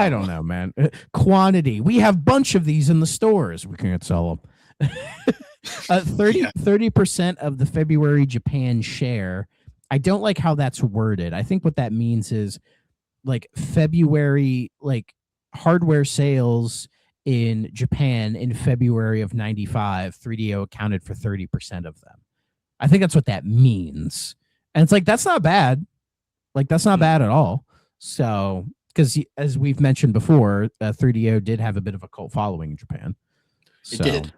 don't know, man. Quantity. We have bunch of these in the stores. We can't sell them. 30% of the February Japan share. I don't like how that's worded. I think what that means is like February, like hardware sales in Japan in February of 95, 3DO accounted for 30% of them. I think that's what that means. And it's like, that's not bad. Like, that's not bad at all. So, because as we've mentioned before, 3DO did have a bit of a cult following in Japan. It did.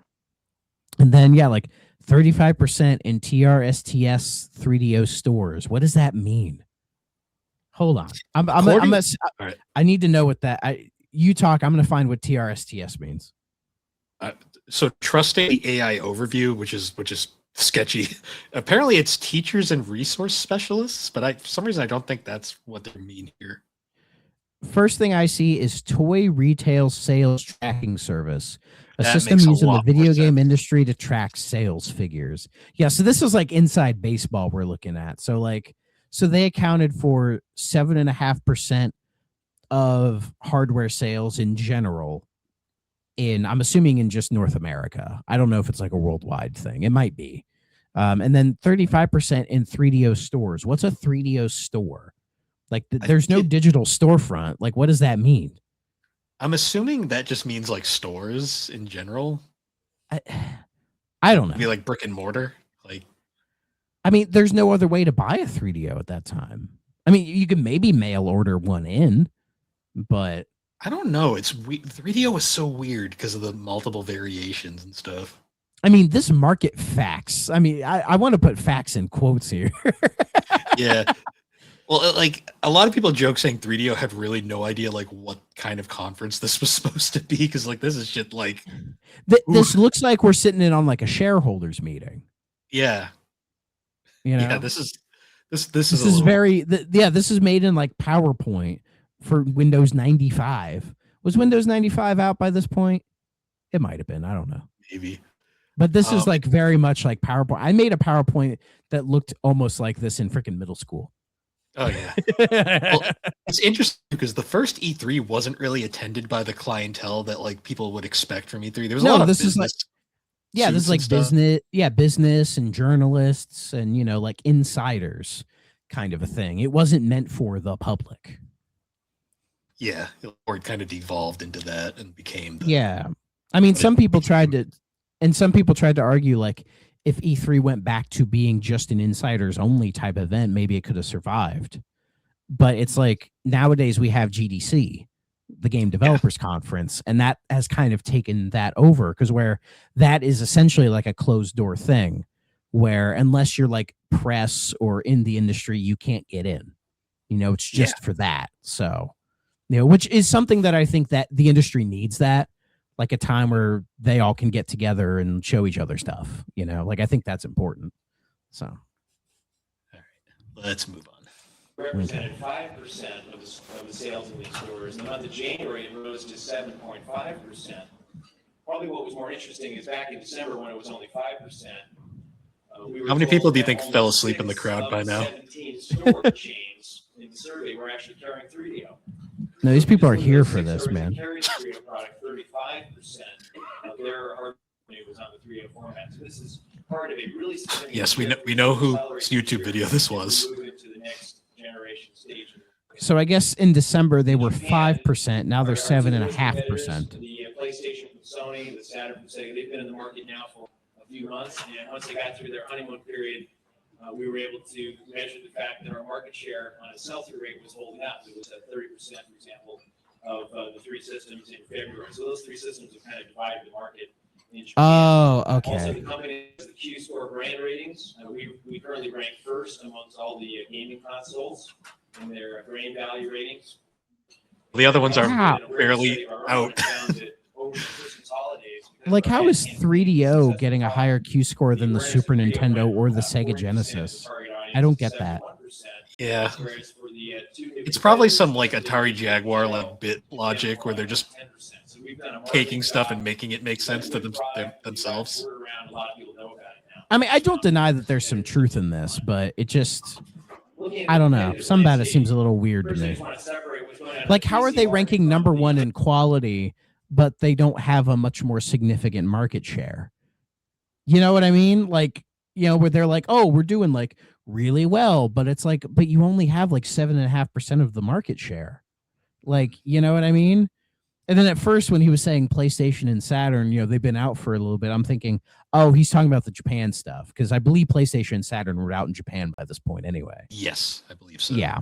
And then, yeah, like 35% in TRSTS 3DO stores. What does that mean? Hold on. I need to know what that. You talk. I'm going to find what TRSTS means. So trusting the AI overview, which is sketchy. Apparently, it's teachers and resource specialists, but for some reason I don't think that's what they mean here. First thing I see is toy retail sales tracking service, a That system makes a used in the lot more video game sense. industry to track sales figures. Yeah, so this is like inside baseball we're looking at. So they accounted for 7.5% of hardware sales in general. I'm assuming in just North America. I don't know if it's like a worldwide thing. It might be. And then 35% in 3DO stores. What's a 3DO store? Like there's no digital storefront. Like, what does that mean? I'm assuming that just means like stores in general. I don't know. Be like brick and mortar. Like, I mean, there's no other way to buy a 3DO at that time. I mean, you can maybe mail order one in, but I don't know. It's 3DO was so weird because of the multiple variations and stuff. I mean, this market facts. I mean, I want to put facts in quotes here. Yeah. Well, like a lot of people joke saying 3DO had really no idea like what kind of conference this was supposed to be because like this is shit like this looks like we're sitting in on like a shareholders meeting. Yeah. You know? Yeah, this is this is made in like PowerPoint for Windows 95. Was Windows 95 out by this point? It might have been. I don't know. Maybe. But this is like very much like PowerPoint. I made a PowerPoint that looked almost like this in freaking middle school. Oh yeah. Well, it's interesting because the first E3 wasn't really attended by the clientele that like people would expect from E3. There was a lot of business. This is like business and journalists and like insiders kind of a thing. It wasn't meant for the public. Yeah, or it kind of devolved into that and became I mean, some people tried to argue like if E3 went back to being just an insiders only type event, maybe it could have survived. But it's like nowadays we have GDC, the Game Developers Conference, and that has kind of taken that over because where that is essentially like a closed door thing where unless you're like press or in the industry, you can't get in. It's just for that. So, which is something that I think that the industry needs that. Like a time where they all can get together and show each other stuff, like I think that's important. So, all right, let's move on. Represented 5% of the sales in these stores. In the month of January, it rose to 7.5%. Probably what was more interesting is back in December when it was only 5%. How many people do you think fell asleep in the crowd by now? 17 store chains in the survey were actually carrying 3DO. No, these people are here for this, man. Carried 3DO product 35% of their hardware was on the 3DO format. So this is part of a really significant. Yes, we know whose YouTube video this was. So I guess in December they were 5%. Now they're 7.5%. The PlayStation from Sony, the Saturn from Sega, they've been in the market now for a few months, and once they got through their honeymoon period, we were able to measure the fact that our market share on a sell-through rate was holding up. It was at 30%, for example, of the three systems in February. So those three systems have kind of divided the market in Japan. Oh, Also, okay. the company has the Q Score brand ratings. We currently rank first amongst all the gaming consoles in their brand value ratings. The other ones are Wow. barely out. Like, how is 3DO getting a higher Q score than the Super Nintendo or the Sega Genesis? I don't get that. Yeah. It's probably some like Atari Jaguar like bit logic where they're just taking stuff and making it make sense to themselves. I mean, I don't deny that there's some truth in this, but it just, I don't know. Some about it seems a little weird to me. Like, how are they ranking number one in quality, but they don't have a much more significant market share? You know what I mean? Like, you know, where they're like, oh, we're doing like really well, but it's like, but you only have like 7.5% of the market share. Like, you know what I mean? And then at first, when he was saying PlayStation and Saturn, you know, they've been out for a little bit, I'm thinking, oh, he's talking about the Japan stuff, because I believe PlayStation and Saturn were out in Japan by this point anyway. Yes, I believe so. Yeah.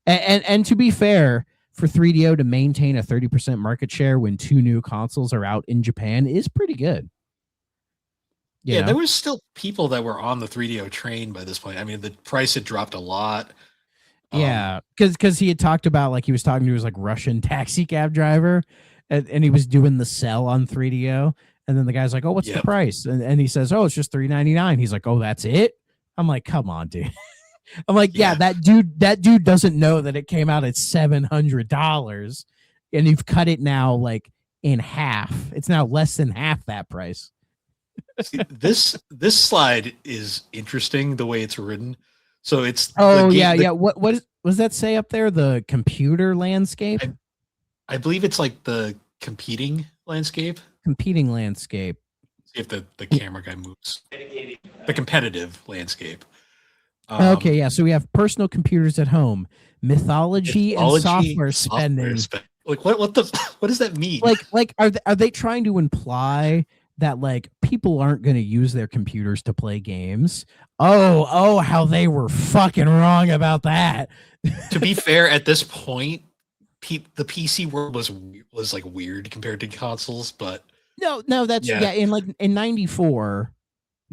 And to be fair, for 3DO to maintain a 30% market share when two new consoles are out in Japan is pretty good. Yeah, there was still people that were on the 3DO train by this point. I mean, the price had dropped a lot. Yeah, because he had talked about, like, he was talking to his like Russian taxi cab driver, and he was doing the sell on 3DO, and then the guy's like, "Oh, what's the price?" And he says, "Oh, it's just $399." He's like, "Oh, that's it?" I'm like, "Come on, dude." I'm like, yeah, that dude doesn't know that it came out at $700, and you've cut it now like in half. It's now less than half that price. See, this slide is interesting the way it's written. So it's What does that say up there? The computer landscape? I believe it's like the competing landscape. Competing landscape. See if the camera guy moves. The competitive landscape. Okay, yeah. So we have personal computers at home, mythology and software spending. Like what does that mean? Like are they trying to imply that like people aren't going to use their computers to play games? Oh, how they were fucking wrong about that. To be fair, at this point, the PC world was like weird compared to consoles, but no, that's in 94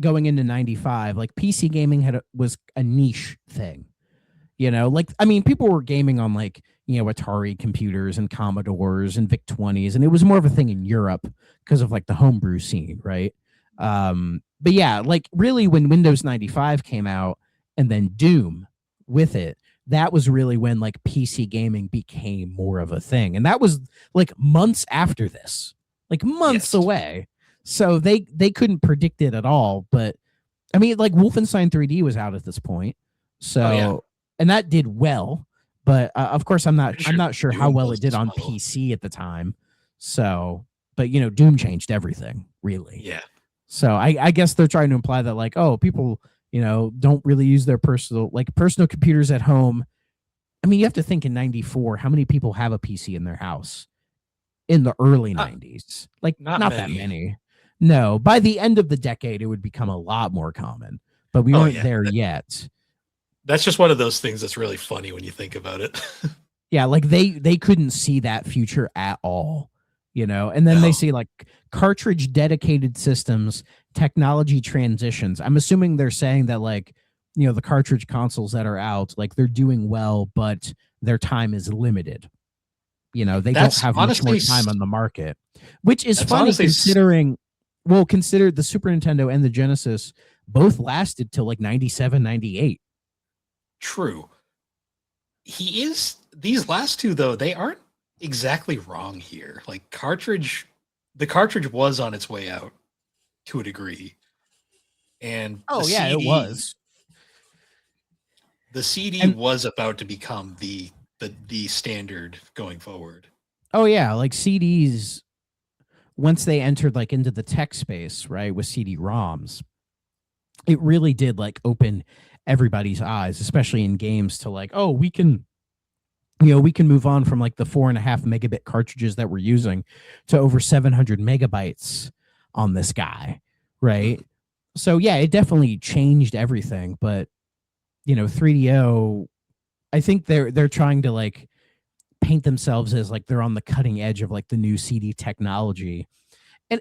going into 95, like PC gaming was a niche thing. You know, like, I mean, people were gaming on like, you know, Atari computers and Commodores and VIC-20s, and it was more of a thing in Europe because of like the homebrew scene, right? But yeah, like really when Windows 95 came out and then Doom with it, that was really when like PC gaming became more of a thing. And that was like months after this, like months away. So they couldn't predict it at all. But I mean, like Wolfenstein 3D was out at this point. So, and that did well. But of course, I'm not sure how well it did on PC at the time. So, but you know, Doom changed everything, really. Yeah. So I guess they're trying to imply that like, oh, people, you know, don't really use their personal computers at home. I mean, you have to think in 94, how many people have a PC in their house in the early 90s? Like not that many. No, by the end of the decade, it would become a lot more common, but we weren't there yet. That's just one of those things that's really funny when you think about it. Yeah, like they couldn't see that future at all, you know. And then they see like cartridge dedicated systems, technology transitions. I'm assuming they're saying that like, you know, the cartridge consoles that are out, like they're doing well, but their time is limited. You know, they don't have much more time on the market, which is funny considering, consider the Super Nintendo and the Genesis both lasted till like 97, 98. True. These last two though, they aren't exactly wrong here. Like the cartridge was on its way out to a degree. And it was. The CD was about to become the standard going forward. Oh yeah, like CDs, once they entered like into the tech space, right, with CD-ROMs, it really did like open everybody's eyes, especially in games, to like, oh, we can move on from like the 4.5 megabit cartridges that we're using to over 700 megabytes on this guy, right? So yeah, it definitely changed everything. But you know, 3DO, I think they're trying to like paint themselves as like they're on the cutting edge of like the new CD technology. And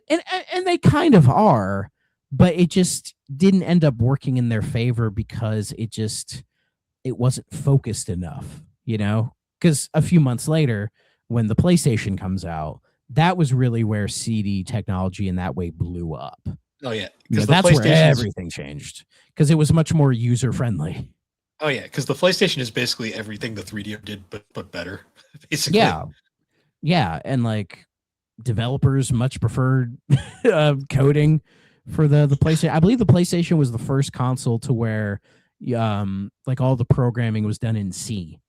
they kind of are, but it just didn't end up working in their favor because it wasn't focused enough, you know? Because a few months later, when the PlayStation comes out, that was really where CD technology in that way blew up. Oh yeah, You know, because that's where everything changed because it was much more user friendly. Oh yeah, because the PlayStation is basically everything the 3DO did, but better, basically. Yeah, and like developers much preferred coding for the PlayStation. I believe the PlayStation was the first console to where like all the programming was done in C,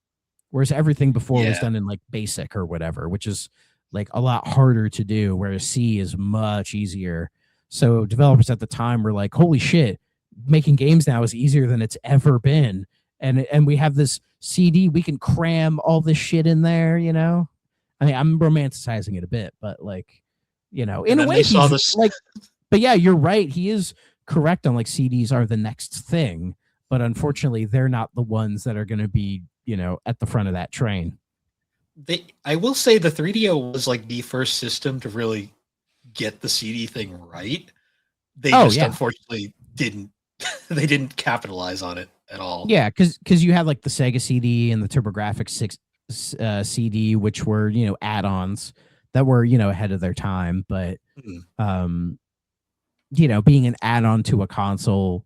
whereas everything before was done in like BASIC or whatever, which is like a lot harder to do, whereas C is much easier. So developers at the time were like, holy shit, making games now is easier than it's ever been. And we have this CD, we can cram all this shit in there, you know? I mean, I'm romanticizing it a bit, but like, you know, in a way, he's like, but yeah, you're right. He is correct on like CDs are the next thing, but unfortunately, they're not the ones that are going to be, you know, at the front of that train. I will say the 3DO was like the first system to really get the CD thing right. They unfortunately didn't. They didn't capitalize on it at all. Yeah, because you had like the Sega CD and the TurboGrafx 6 CD, which were, you know, add-ons that were, you know, ahead of their time, but you know, being an add-on to a console,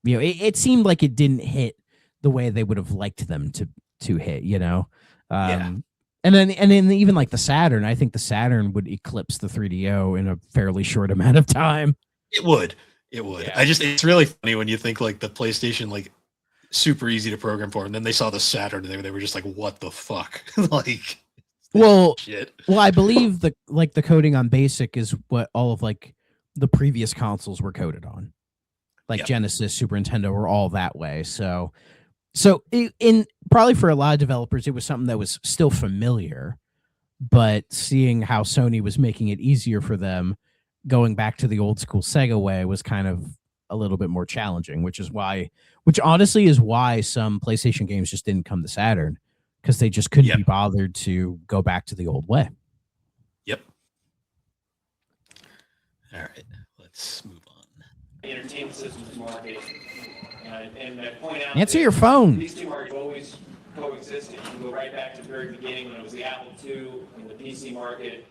you know, it seemed like it didn't hit the way they would have liked them to hit, you know. And then even like the Saturn, I think the Saturn would eclipse the 3DO in a fairly short amount of time. It would. Yeah. It's really funny when you think like the PlayStation, like super easy to program for, and then they saw the Saturn and they were just like, what the fuck? Like, shit. Well, I believe the coding on BASIC is what all of like the previous consoles were coded on. Like Genesis, Super Nintendo were all that way. So in probably for a lot of developers, it was something that was still familiar, but seeing how Sony was making it easier for them, going back to the old school Sega way was kind of a little bit more challenging, which honestly is why some PlayStation games just didn't come to Saturn, because they just couldn't be bothered to go back to the old way. Yep. All right, let's move on. The entertainment systems market. And I point out answer your phone. These two markets always coexisted. You can go right back to the very beginning when it was the Apple II and the PC market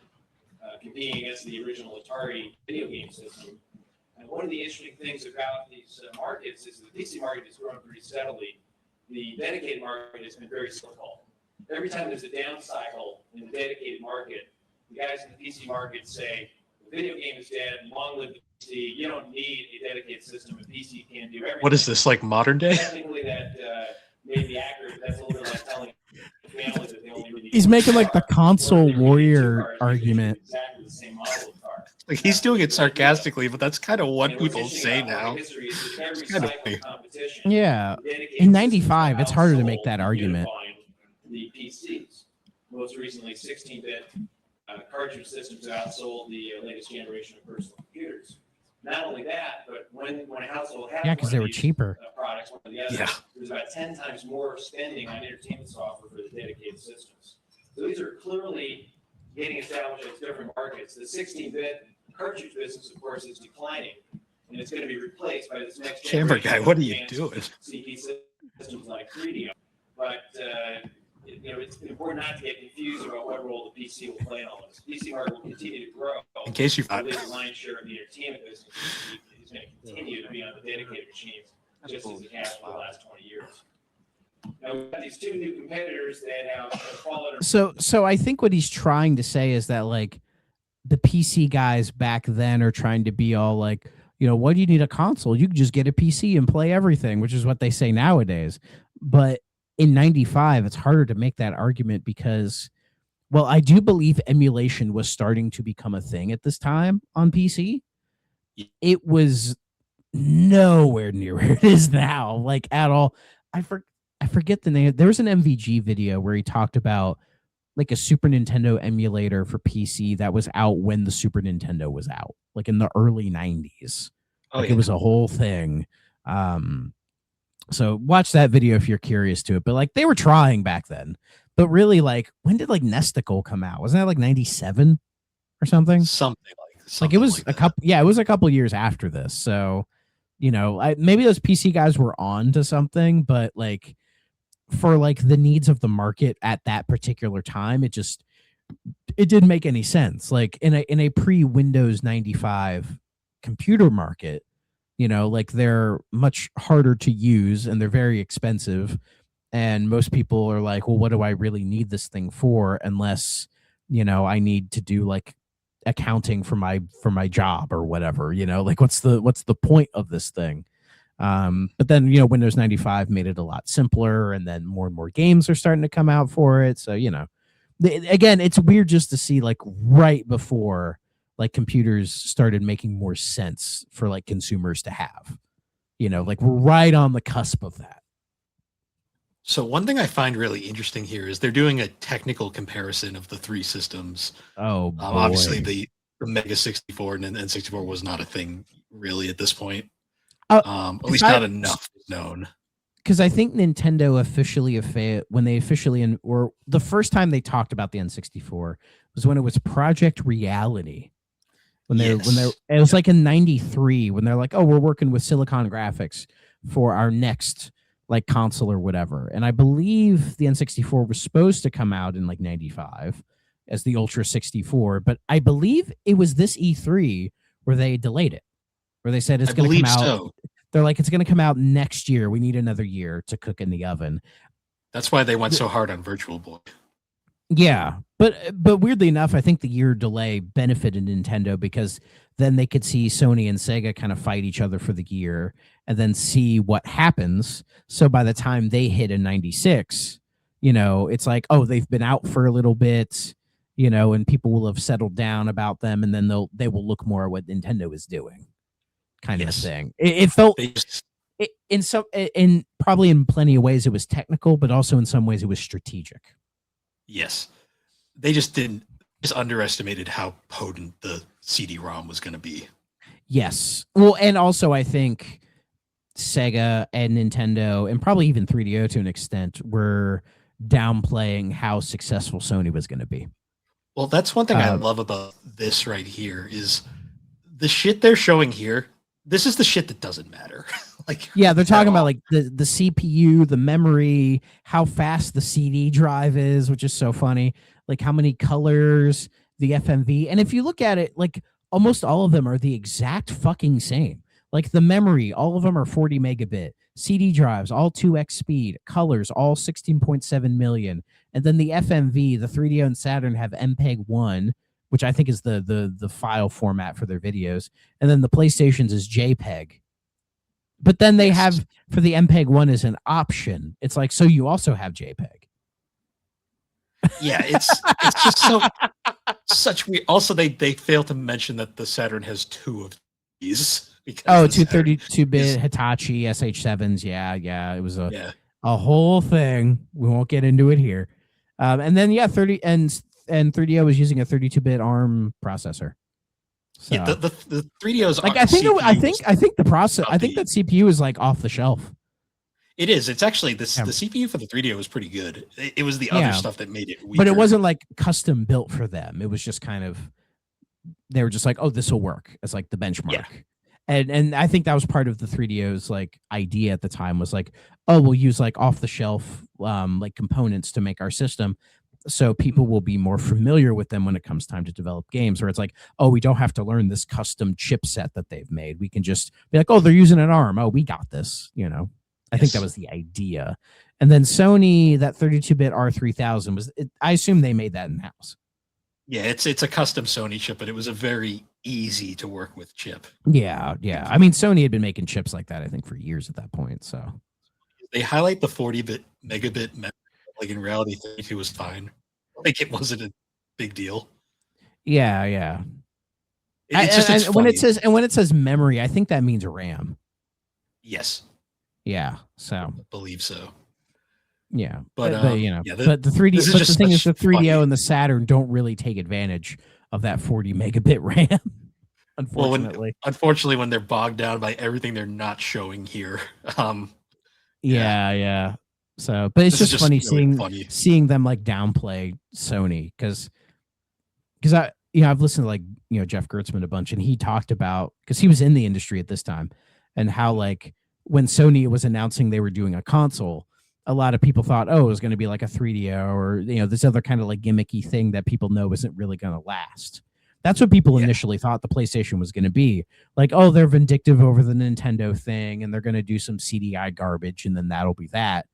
competing against the original Atari video game system. And one of the interesting things about these markets is the PC market has grown pretty steadily. The dedicated market has been very cyclical. Every time there's a down cycle in the dedicated market, the guys in the PC market say, the video game is dead, long live the PC, you don't need a dedicated system, a PC can do everything. What is this, like modern day? Technically that may be accurate, but that's a little bit like telling the family that they only really He's making like the console warrior argument. Exactly the same model of car. Like he's doing it sarcastically, but that's kind of what people say now. It's kind of weird. Yeah, in '95, it's harder to make that argument. The PCs, most recently 16-bit cartridge systems outsold the latest generation of personal computers. Not only that, but when a household had because they were cheaper products, one of the others, there's about 10 times more spending on entertainment software for the dedicated systems. So these are clearly getting established as different markets. The 16-bit cartridge business, of course, is declining, and it's going to be replaced by this next Chamber guy. What are you doing? CP systems like 3DO, but you know, it's important not to get confused about what role the PC will play in all this. The PC market will continue to grow. In case you've the lion's share of the entertainment business is going to continue to be on the dedicated machines, just as it has for the last 20 years. Now we've got these two new competitors that have fallen. So I think what he's trying to say is that like the PC guys back then are trying to be all like, you know, why do you need a console? You can just get a PC and play everything, which is what they say nowadays. But in '95, it's harder to make that argument because, well, I do believe emulation was starting to become a thing at this time on PC. It was nowhere near where it is now, like at all. I forget the name. There was an MVG video where he talked about like a Super Nintendo emulator for PC that was out when the Super Nintendo was out, like in the early '90s. It was a whole thing. So watch that video if you're curious to it. But like they were trying back then. But really, like, when did like Nesticle come out? Wasn't that like 97 or something? Like it was like a couple. Yeah, it was a couple years after this. So, maybe those PC guys were on to something, but like for like the needs of the market at that particular time, it didn't make any sense. Like in a pre Windows 95 computer market, like they're much harder to use and they're very expensive. And most people are like, well, what do I really need this thing for? Unless, I need to do like accounting for my job or whatever, like what's the point of this thing? But then, Windows 95 made it a lot simpler, and then more and more games are starting to come out for it. So, again, it's weird just to see like right before like computers started making more sense for like consumers to have, like we're right on the cusp of that. So one thing I find really interesting here is they're doing a technical comparison of the three systems. Oh, boy. Obviously the Mega 64 and N64 was not a thing really at this point. At least not enough is known. Because I think Nintendo when they officially or the first time they talked about the N64 was when it was Project Reality. It was like in 93 when they're like, oh, we're working with Silicon Graphics for our next like console or whatever. And I believe the N64 was supposed to come out in like 95 as the Ultra 64, but I believe it was this E3 where they delayed it, where they said it's going to come out. So. They're like, it's going to come out next year. We need another year to cook in the oven. That's why they went so hard on Virtual Boy. Yeah, but weirdly enough, I think the year delay benefited Nintendo because then they could see Sony and Sega kind of fight each other for the year and then see what happens. So by the time they hit in 96, it's like, oh, they've been out for a little bit, and people will have settled down about them, and then they will look more at what Nintendo is doing, kind of a thing. It felt in probably in plenty of ways it was technical, but also in some ways it was strategic. Yes. They just underestimated how potent the CD-ROM was going to be. Yes. Well, and also I think Sega and Nintendo and probably even 3DO to an extent were downplaying how successful Sony was going to be. Well, that's one thing I love about this right here is the shit they're showing here. This is the shit that doesn't matter. Yeah, they're talking about like the CPU, the memory, how fast the CD drive is, which is so funny. Like how many colors, the FMV. And if you look at it, like almost all of them are the exact fucking same. Like the memory, all of them are 40 megabit. CD drives, all 2x speed. Colors, all 16.7 million. And then the FMV, the 3DO and Saturn have MPEG-1, which I think is the file format for their videos. And then the PlayStation's is JPEG. But then they have, for the MPEG-1 as an option, it's like, so you also have JPEG. Yeah, it's just such weird. Also, they fail to mention that the Saturn has two of these. Two 32-bit Hitachi SH7s. Yeah. It was a whole thing. We won't get into it here. And then 3DO was using a 32-bit ARM processor. So. Yeah, the 3DOs. Like I think the process. I think that CPU is like off the shelf. It is. It's actually the CPU for the 3DO was pretty good. It was the other stuff that made it weaker. But it wasn't like custom built for them. It was just kind of they were just like, oh, this will work as like the benchmark. Yeah. And I think that was part of the 3DO's like idea at the time was like, oh, we'll use like off the shelf like components to make our system. So people will be more familiar with them when it comes time to develop games, where it's like, oh, we don't have to learn this custom chipset that they've made. We can just be like, oh, they're using an ARM. Oh, we got this. I think that was the idea. And then Sony, that 32-bit R3000 I assume they made that in house. Yeah, it's a custom Sony chip, but it was a very easy to work with chip. Yeah. I mean, Sony had been making chips like that, I think, for years at that point. So they highlight the 40-bit megabit memory. Like in reality, 32 was fine. Like it wasn't a big deal. Yeah. It's when it says memory, I think that means RAM. Yes. Yeah. So I believe so. Yeah, but the 3D. But the thing is, the 3DO and the Saturn don't really take advantage of that 40 megabit RAM. Unfortunately, when they're bogged down by everything they're not showing here. Yeah. So, but it's This is just funny really funny. seeing them like downplay Sony because I've listened to like Jeff Gertzman a bunch, and he talked about, because he was in the industry at this time, and how like when Sony was announcing they were doing a console, a lot of people thought, oh, it was going to be like a 3DO or this other kind of like gimmicky thing that people know isn't really going to last. That's what people initially thought the PlayStation was going to be. Like, oh, they're vindictive over the Nintendo thing, and they're going to do some CDI garbage, and then that'll be that.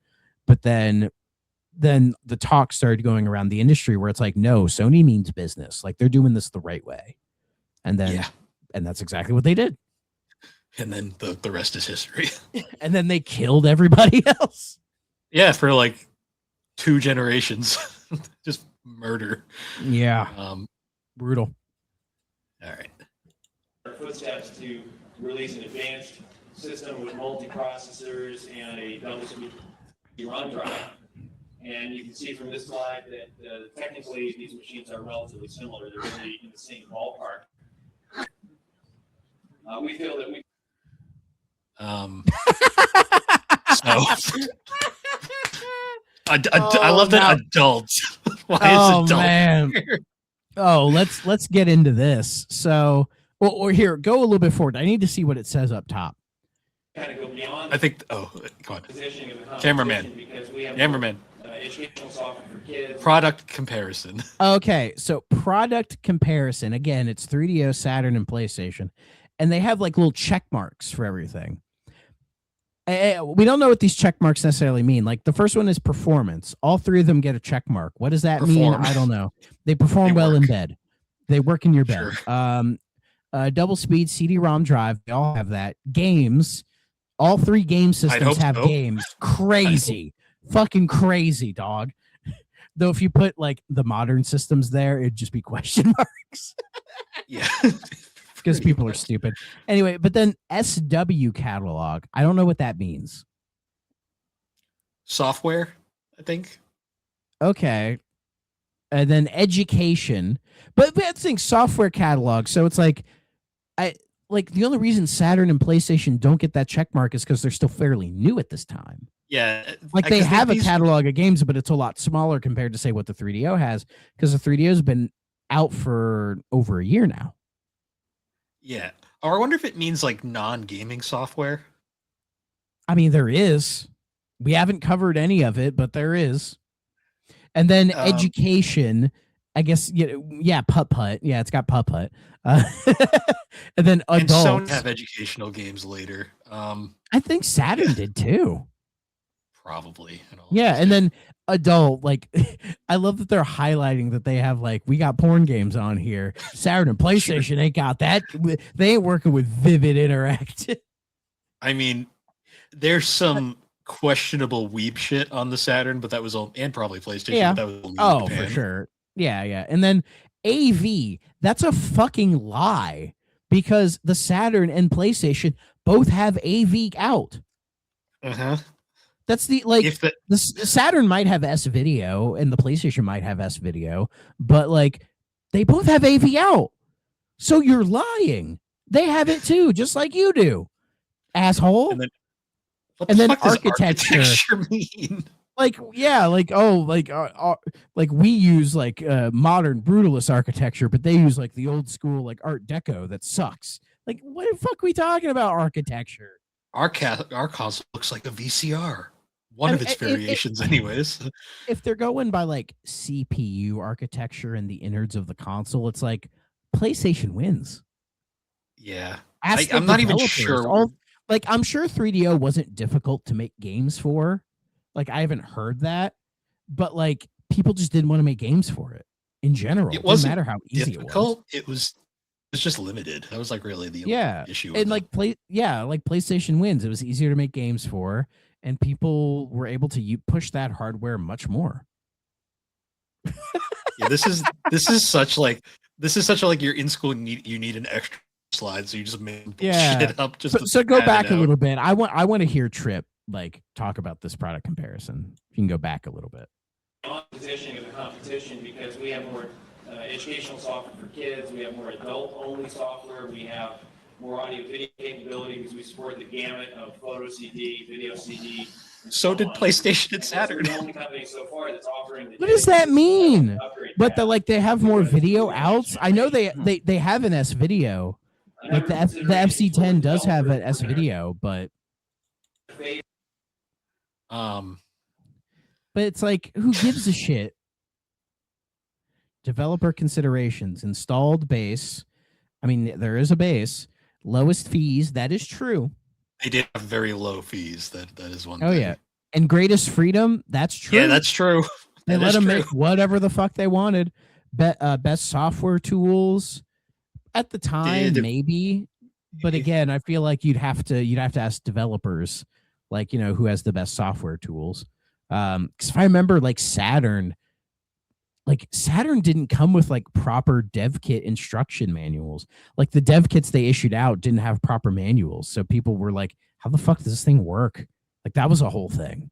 But then the talk started going around the industry where it's like, no, Sony means business. Like, they're doing this the right way. And then, and that's exactly what they did. And then the rest is history. And then they killed everybody else. Yeah, for like 2 generations. Just murder. Yeah. Brutal. All right. Our footsteps to release an advanced system with multi-processors and a double-speed ROM drive. And you can see from this slide that technically these machines are relatively similar. They're really in the same ballpark. We feel that we. I love that adults. Why is adult? Man. Oh, let's get into this. So, or here, go a little bit forward. I need to see what it says up top. Kind of go beyond. I think. Oh, come on. Cameraman. Educational software for kids. Product comparison. Okay, so product comparison. Again, it's 3DO, Saturn, and PlayStation, and they have like little check marks for everything. We don't know what these check marks necessarily mean. Like the first one is performance. All 3 of them get a check mark. What does that mean? I don't know. They perform well in bed. They work in your bed. Sure. Double speed CD-ROM drive. They all have that. Games. All 3 game systems have games. Crazy. Fucking crazy, dog. Though if you put like the modern systems there, it'd just be question marks. Yeah. Because people are stupid. Anyway, but then SW catalog. I don't know what that means. Software, I think. Okay. And then education. But that's the thing, software catalog. So it's like the only reason Saturn and PlayStation don't get that check mark is because they're still fairly new at this time. Yeah. Like they have a catalog of games, but it's a lot smaller compared to say what the 3DO has, because the 3DO has been out for over a year now. Yeah. Or I wonder if it means like non-gaming software. I mean, there is. We haven't covered any of it, but there is. And then education, I guess, Putt-Putt. Yeah, it's got Putt-Putt. And then adults. And Sony have educational games later. I think Saturn did too. Probably. Yeah, and then adult, like, I love that they're highlighting that they have, like, we got porn games on here. Saturn and PlayStation ain't got that. They ain't working with Vivid Interactive. I mean, there's some questionable weeb shit on the Saturn, but that was all, and probably PlayStation. Yeah. But that was for sure. Yeah. And then AV, that's a fucking lie, because the Saturn and PlayStation both have AV out. Uh-huh. That's the Saturn might have S video and the PlayStation might have S video, but like they both have AV out. So you're lying. They have it too, just like you do, asshole. And then architecture mean? Like we use like modern brutalist architecture, but they use like the old school like Art Deco that sucks. Like, what the fuck are we talking about architecture? Our console looks like a VCR. One of its variations, anyways. If they're going by like CPU architecture and the innards of the console, it's like PlayStation wins. Yeah. I'm not even sure. I'm sure 3DO wasn't difficult to make games for. Like, I haven't heard that. But like, people just didn't want to make games for it in general. It doesn't matter how easy difficult. it was. It's just limited. That was like really the issue. And like PlayStation wins. It was easier to make games for, and people were able to push that hardware much more. Yeah, this is such like you're in school and you need an extra slide, so you just make shit up. So go back a little bit. I want to hear Trip like talk about this product comparison. You can go back a little bit. On positioning of the competition, because we have more educational software for kids, we have more adult-only software, we have more audio video capability because we support the gamut of photo CD, video CD. So did PlayStation and Saturn. We're the only company so far that's offering the What does that mean? upgrade But path. they have more video outs. I know they have an S video. Like the FC10 does have an S video, but it's like, who gives a shit? Developer considerations, installed base. I mean, there is a base. Lowest fees, that is true. They did have very low fees. That is one Oh thing. yeah. And greatest freedom, that's true. Yeah, that's true. They That let is them true. make whatever the fuck they wanted. Best software tools at the time, maybe. But again, I feel like you'd have to ask developers, like, you know, who has the best software tools. Because if I remember, like Saturn didn't come with like proper dev kit instruction manuals. Like the dev kits they issued out didn't have proper manuals. So people were like, how the fuck does this thing work? Like that was a whole thing.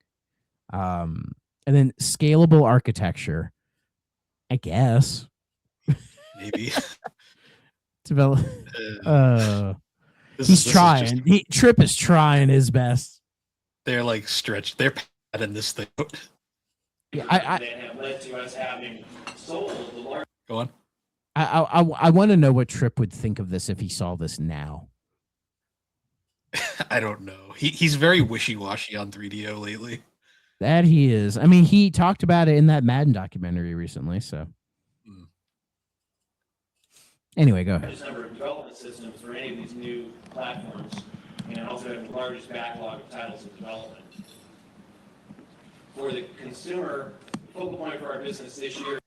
And then scalable architecture, I guess. Maybe. Develop. He's trying. Trip is trying his best. They're like stretched. They're padding this thing. Yeah, that have led to us having sold the large. Go on. I want to know what Trip would think of this if he saw this now. I don't know. He's very wishy-washy on 3DO lately. That he is. I mean, he talked about it in that Madden documentary recently. So, anyway, go ahead. Largest number of development systems for any of these new platforms, and also have the largest backlog of titles in development. For the consumer, focal point for our business this year.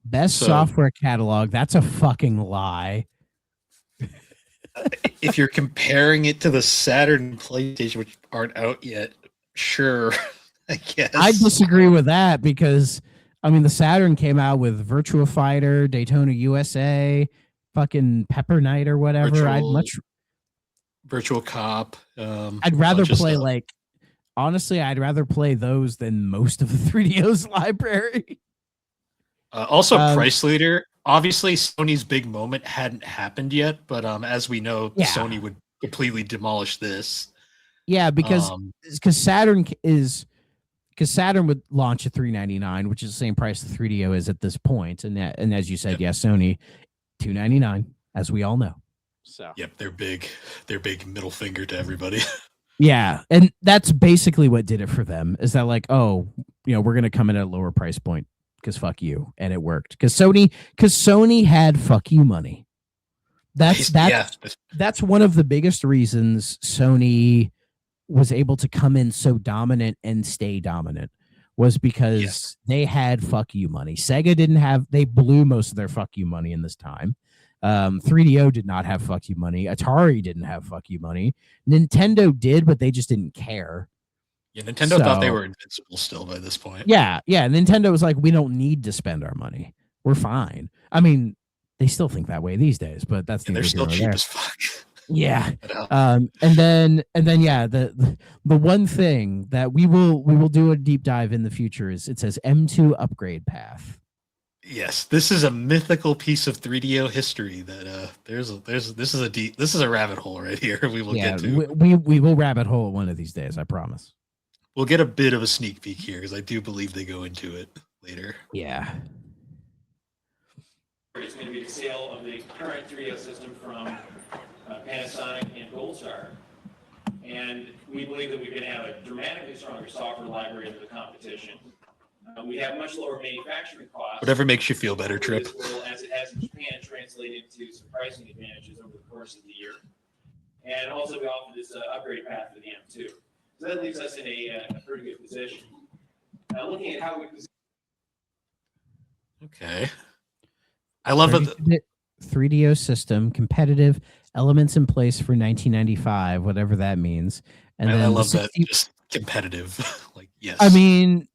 Best software catalog. That's a fucking lie. If you're comparing it to the Saturn and PlayStation, which aren't out yet, sure, I guess. I disagree with that because, I mean, the Saturn came out with Virtua Fighter, Daytona USA, fucking Pepper Knight or whatever. Virtual Cop. I'd rather play honestly, I'd rather play those than most of the 3DO's library. Also, price leader. Obviously, Sony's big moment hadn't happened yet, but as we know, Sony would completely demolish this. Yeah, because Saturn would launch at $399, which is the same price the 3DO is at this point, and as you said, Sony $299, as we all know. So they're big middle finger to everybody. Yeah, and that's basically what did it for them. Is that like, oh, you know, we're gonna come in at a lower price point because fuck you, and it worked because Sony had fuck you money. That's one of the biggest reasons Sony was able to come in so dominant and stay dominant was because they had fuck you money. Sega didn't have. They blew most of their fuck you money in this time. 3DO did not have fuck you money. Atari didn't have fuck you money. Nintendo did, but they just didn't care. Yeah, Nintendo thought they were invincible still by this point. Yeah. Nintendo was like, we don't need to spend our money. We're fine. I mean, they still think that way these days, but that's they're still cheap as fuck. Yeah. And then the one thing that we will do a deep dive in the future is it says M2 upgrade path. Yes, this is a mythical piece of 3DO history that this is a rabbit hole right here. We will get to. We will rabbit hole one of these days, I promise. We'll get a bit of a sneak peek here because I do believe they go into it later. Yeah. It's going to be the sale of the current 3DO system from Panasonic and Gold Star. And we believe that we can have a dramatically stronger software library than the competition. We have much lower manufacturing costs. Whatever makes you feel better, Trip. As it has in Japan, translated to some pricing advantages over the course of the year. And also we offer this upgrade path for the M2. So that leaves us in a pretty good position. Now looking at how we position. Okay. I love it. 3DO system, competitive, elements in place for 1995, whatever that means. And then I love that. Just competitive. Like, yes. I mean,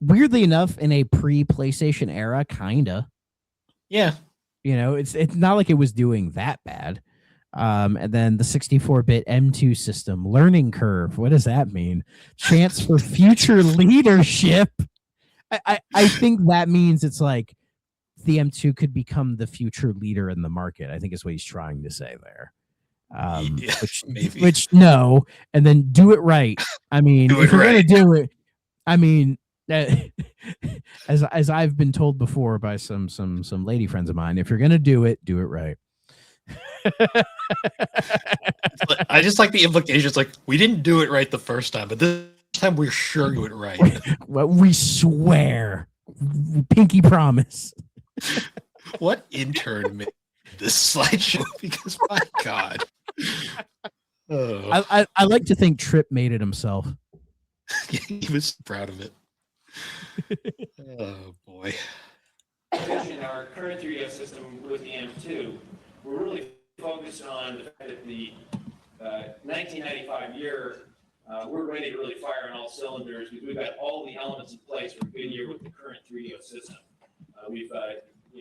weirdly enough, in a pre-PlayStation era, kinda. Yeah. You know, it's not like it was doing that bad. And then the 64-bit M2 system, learning curve. What does that mean? Chance for future leadership. I think that means it's like the M2 could become the future leader in the market. I think is what he's trying to say there. Yeah, maybe. Which no, and then do it right. I mean, Do if it you're gonna right. do it, I mean, as I've been told before by some lady friends of mine, if you're gonna do it right. I just like the implications. Like, we didn't do it right the first time, but this time we're sure to do it right. Well, we swear, pinky promise. What intern made this slideshow? Because my God. Oh. I like to think Tripp made it himself. He was proud of it. Oh boy. In our current 3DO system with the M2, we're really focused on the fact that the 1995 year, we're ready to really fire on all cylinders. We've got all the elements in place for a good year with the current 3DO system. We've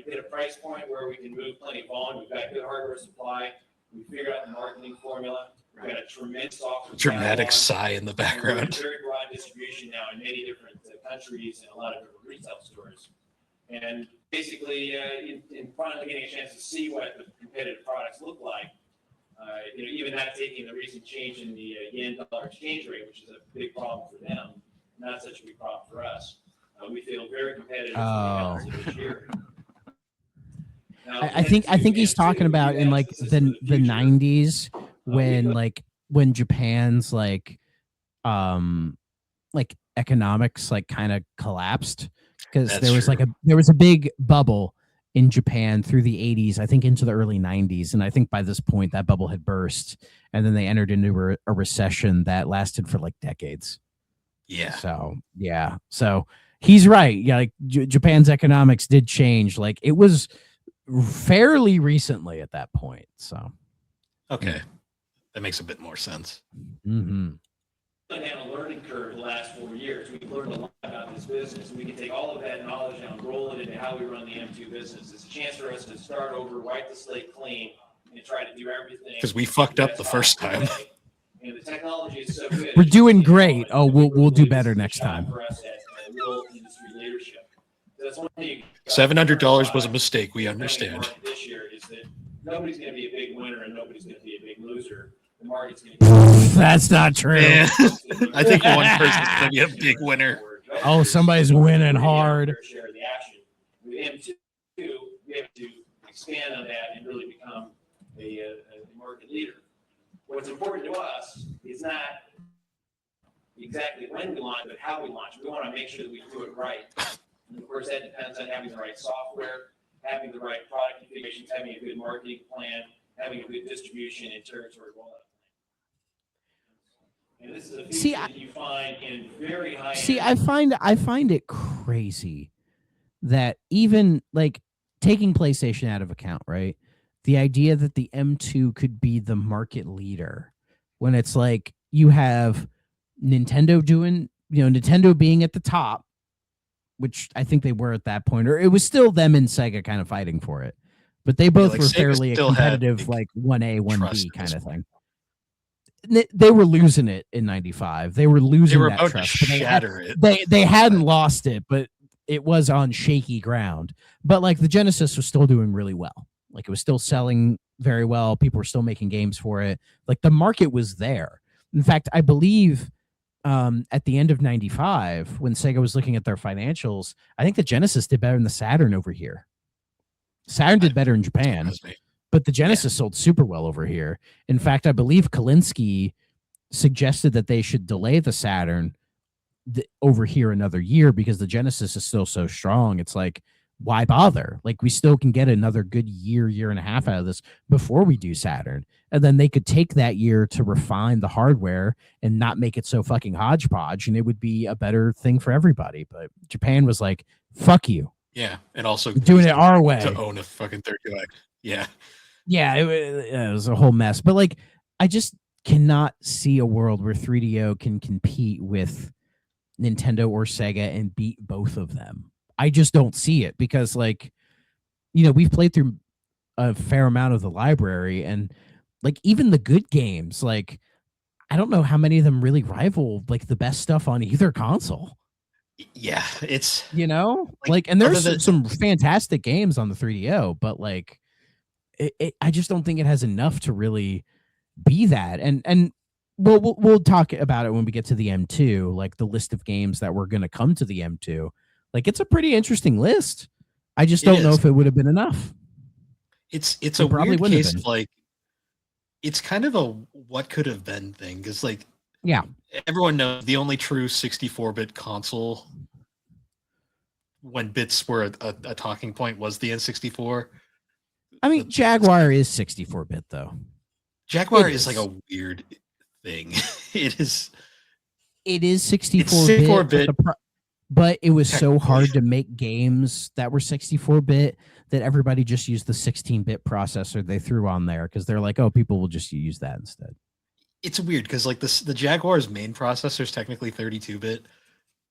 hit a price point where we can move plenty of volume. We've got good hardware supply. We figured out the marketing formula. We've got a tremendous software. Dramatic sigh in the background. Very broad distribution now in many different countries and a lot of different retail stores. And basically, in finally getting a chance to see what the competitive products look like, even not taking the recent change in the yen-dollar exchange rate, which is a big problem for them, not such a big problem for us. We feel very competitive for the balance of this year. Now, I think he's talking about in like the 90s when Japan's like economics like kind of collapsed because there was a big bubble in Japan through the 80s, I think into the early 90s, and I think by this point that bubble had burst, and then they entered into a recession that lasted for like decades. Yeah. So he's right. Yeah, like Japan's economics did change. Like it was fairly recently at that point. So okay, that makes a bit more sense. Mm-hmm. And a learning curve the last 4 years. We've learned a lot about this business. We can take all of that knowledge now and roll it into how we run the M2 business. It's a chance for us to start over, wipe the slate clean, and try to do everything. Because we fucked up the first time. And the technology is so good. We're doing great. Oh, we'll do better next time. For us at real industry leadership. That's one thing. $700 was a mistake. We understand. This year is that nobody's going to be a big winner and nobody's going to be a big loser. The market's going to be. That's not true. Man, I think one person's going to be a big winner. Oh, somebody's winning hard. Share the action. With M2, we have to expand on that and really become a market leader. What's important to us is not exactly when we launch, but how we launch. We want to make sure that we do it right. And of course, that depends on having the right software, having the right product configurations, having a good marketing plan, having a good distribution and territory rollout. And this is a feature that you find in very high. I find it crazy that even like taking PlayStation out of account, right? The idea that the M2 could be the market leader when it's like you have Nintendo doing, Nintendo being at the top, which I think they were at that point, or it was still them and Sega kind of fighting for it, but they both were fairly competitive, like 1A, 1B kind of thing. They were losing it in 95. They were losing that trust. They hadn't lost it, but it was on shaky ground. But like the Genesis was still doing really well. Like it was still selling very well. People were still making games for it. Like the market was there. In fact, I believe at the end of 95, when Sega was looking at their financials, I think the Genesis did better than the Saturn over here. Saturn did better in Japan. But the Genesis sold super well over here. In fact, I believe Kalinske suggested that they should delay the Saturn over here another year because the Genesis is still so strong. It's like, why bother? Like, we still can get another good year and a half out of this before we do Saturn. And then they could take that year to refine the hardware and not make it so fucking hodgepodge, and it would be a better thing for everybody. But Japan was like, fuck you. Yeah, and also doing it our way. To own a fucking 32X. Yeah. Yeah, it was a whole mess. But like, I just cannot see a world where 3DO can compete with Nintendo or Sega and beat both of them. I just don't see it because, like, we've played through a fair amount of the library, and like even the good games, like I don't know how many of them really rival like the best stuff on either console. Yeah, it's and there's some fantastic games on the 3DO, but like. I just don't think it has enough to really be that. And we'll talk about it when we get to the M2, like the list of games that were going to come to the M2. Like, it's a pretty interesting list. I just don't know if it would have been enough. It's a weird case of like, it's kind of a what could have been thing, because like, yeah, everyone knows the only true 64-bit console when bits were a talking point was the N64. I mean, Jaguar is 64-bit though. Jaguar is like a weird thing. It is 64-bit, but it was so hard to make games that were 64-bit that everybody just used the 16-bit processor they threw on there because they're like, oh, people will just use that instead. It's weird because like the Jaguar's main processor is technically 32-bit.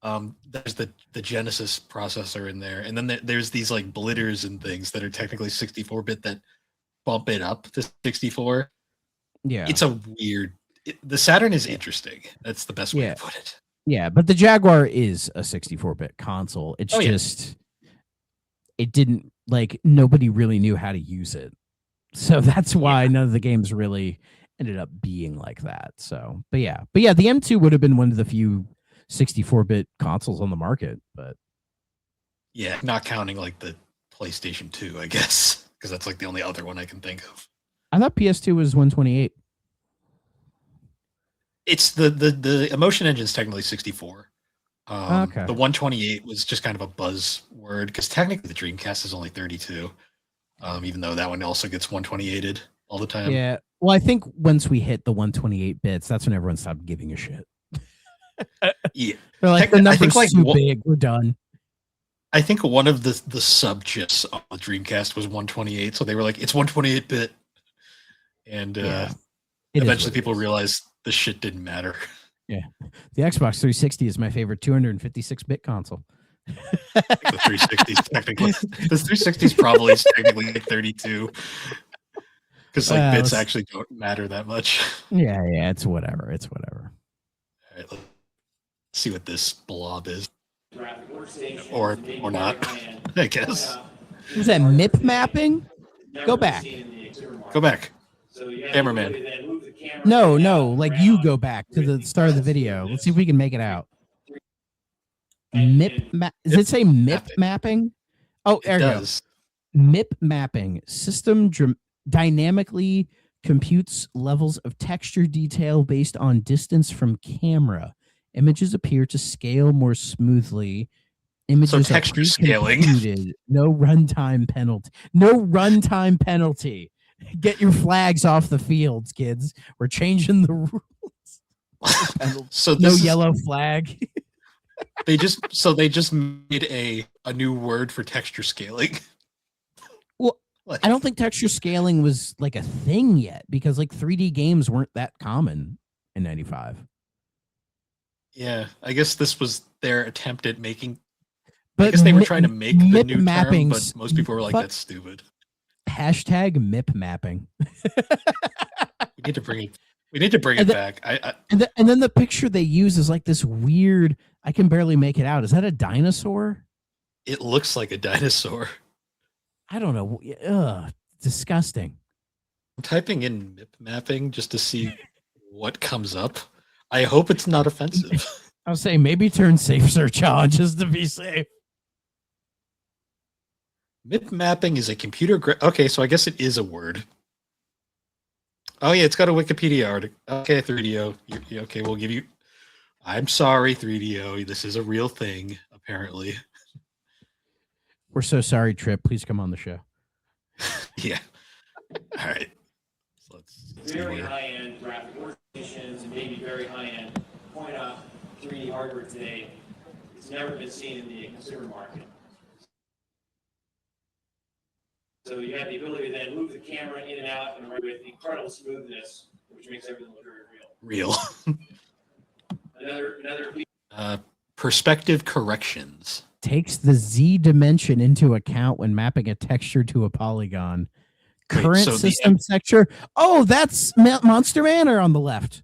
There's the Genesis processor in there, and then there's these like blitters and things that are technically 64-bit that bump it up to 64. Yeah, it's a weird. The Saturn is interesting. That's the best way to put it. Yeah, but the Jaguar is a 64-bit console. It's just it didn't, like, nobody really knew how to use it, so that's why none of the games really ended up being like that. So, but yeah, the M2 would have been one of the few 64-bit consoles on the market, but yeah, not counting like the PlayStation 2, I guess, because that's like the only other one I can think of. I thought PS2 was 128. It's the Emotion Engine is technically 64. Okay. The 128 was just kind of a buzzword because technically the Dreamcast is only 32, even though that one also gets 128'd all the time. Yeah. Well, I think once we hit the 128 bits, that's when everyone stopped giving a shit. Yeah, they're like, the number's too big. We're done. I think one of the subjects on the Dreamcast was 128, so they were like, it's 128-bit, and eventually people realized the shit didn't matter. Yeah, the Xbox 360 is my favorite 256-bit console. The 360 is technically the 360 is probably technically 32 because like bits actually don't matter that much. Yeah, it's whatever. It's whatever. All right, let's see what this blob is, or not. I guess. Is that MIP mapping? Go back. Go back. Cameraman. No, like you go back to the start of the video. Let's see if we can make it out. MIP does it say MIP mapping? Oh, there it goes. MIP mapping. System dynamically computes levels of texture detail based on distance from camera. Images appear to scale more smoothly. Images so texture scaling. No runtime penalty. No runtime penalty. Get your flags off the fields, kids. We're changing the rules. So no yellow flag. They just made a new word for texture scaling. Well, I don't think texture scaling was like a thing yet because like 3D games weren't that common in 95. Yeah, I guess this was their attempt at making. I guess they were trying to make the new term, but most people were like, "That's stupid." Hashtag MIP mapping. We need to bring it back. And then the picture they use is like this weird. I can barely make it out. Is that a dinosaur? It looks like a dinosaur. I don't know. Ugh, disgusting. I'm typing in MIP mapping just to see what comes up. I hope it's not offensive. I was saying maybe turn safe search on just to be safe. MIP mapping is a computer. Okay, so I guess it is a word. Oh yeah, it's got a Wikipedia article. Okay, 3DO. Okay, we'll give you. I'm sorry, 3DO. This is a real thing, apparently. We're so sorry, Trip. Please come on the show. Yeah. All right. So let's very high-end graphic workstations and maybe very high-end point-out 3D hardware today. It's never been seen in the consumer market. So you have the ability to then move the camera in and out and with incredible smoothness, which makes everything look very real. Another perspective corrections. Takes the Z dimension into account when mapping a texture to a polygon. Current system texture. Oh, that's Monster Manor on the left.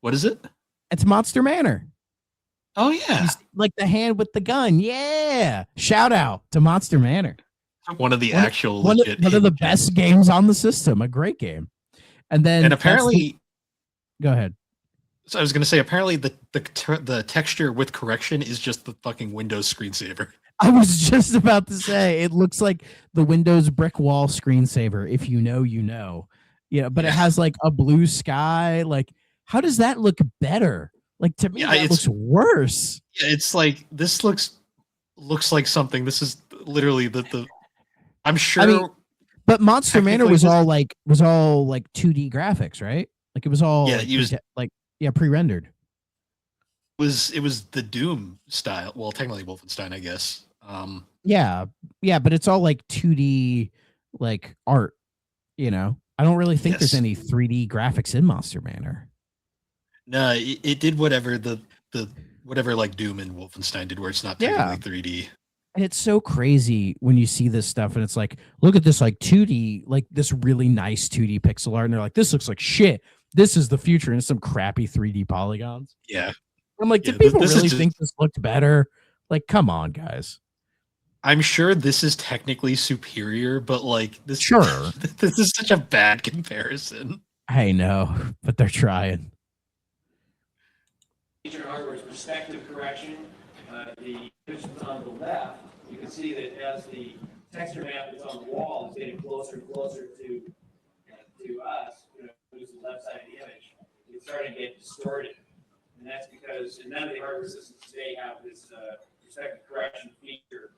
What is it? It's Monster Manor. Oh yeah, he's like the hand with the gun. Yeah, shout out to Monster Manor. One of the one of the best games on the system. A great game. And then And that's apparently, go ahead. so I was going to say, apparently the texture with correction is just the fucking Windows screensaver. I was just about to say it looks like the Windows brick wall screensaver. If you know, you know. Yeah, but it has like a blue sky. Like, how does that look better? Like to me, that looks worse. It's like this looks like something. This is literally the. I'm sure. I mean, but Monster Manor was all like 2D graphics, right? Like it was all pre-rendered. It was the Doom style. Well, technically Wolfenstein, I guess. Yeah, but it's all like 2D like art. You know, I don't really think there's any 3D graphics in Monster Manor. No, it did whatever the whatever like Doom and Wolfenstein did, where it's not technically 3D. And it's so crazy when you see this stuff, and it's like, look at this like 2D, like this really nice 2D pixel art, and they're like, this looks like shit. This is the future, and it's some crappy 3D polygons. Yeah, I'm like, did people really think this looked better? Like, come on, guys. I'm sure this is technically superior, but like this, this is such a bad comparison. I know, but they're trying. Feature hardware's perspective correction. The image on the left, you can see that as the texture map that's on the wall is getting closer and closer to us, who's the left side of the image, it's starting to get distorted. And that's because none of the hardware systems today have this perspective correction feature.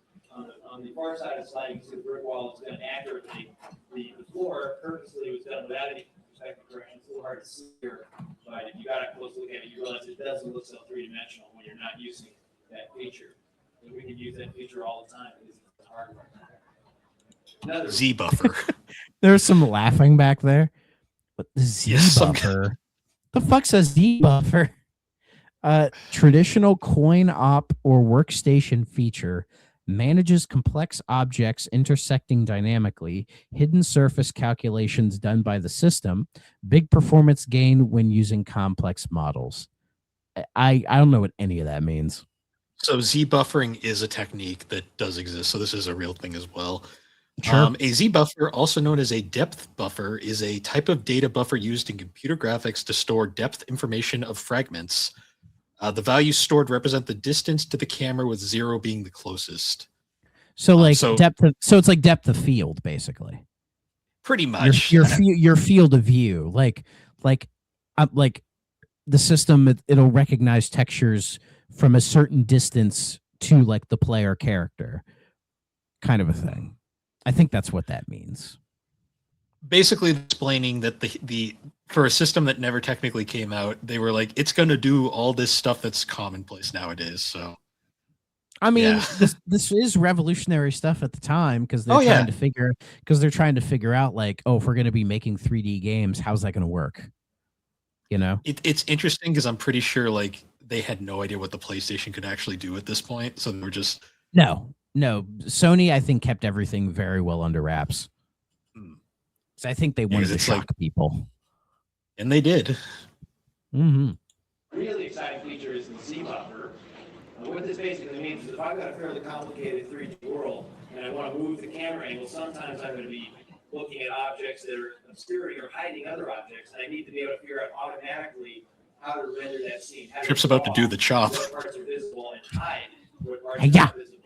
On the far side of the slide, you can see the brick wall is done accurately. The floor purposely was done without any perspective correction. It's a little hard to see here, but if you got a close look at it, you realize it doesn't look so three-dimensional when you're not using that feature. And we can use that feature all the time because it's hardware. Another Z buffer. There's some laughing back there. But the Z buffer. The fuck's a Z buffer? Traditional coin op or workstation feature manages complex objects intersecting dynamically, hidden surface calculations done by the system, big performance gain when using complex models. I don't know what any of that means. So Z buffering is a technique that does exist. So this is a real thing as well. Sure. A Z buffer, also known as a depth buffer, is a type of data buffer used in computer graphics to store depth information of fragments. The values stored represent the distance to the camera, with 0 being the closest. So depth of, so it's like depth of field, basically. Pretty much. Your field of view, like the system, it'll recognize textures from a certain distance to like the player character, kind of a thing. I think that's what that means. Basically explaining that the for a system that never technically came out, they were like, it's going to do all this stuff that's commonplace nowadays. So, I mean, this is revolutionary stuff at the time because they're trying to figure out like, oh, if we're going to be making 3D games, how's that going to work? You know, it's interesting because I'm pretty sure like they had no idea what the PlayStation could actually do at this point, so they were just no. Sony, I think, kept everything very well under wraps. So I think they wanted to shock people. And they did. Mm-hmm. Really exciting feature is the Z buffer. What this basically means is if I've got a fairly complicated 3D world and I want to move the camera angle, sometimes I'm going to be looking at objects that are obscuring or hiding other objects, and I need to be able to figure out automatically how to render that scene. Trip's about to do the chop. What parts are visible and hide what parts are not visible.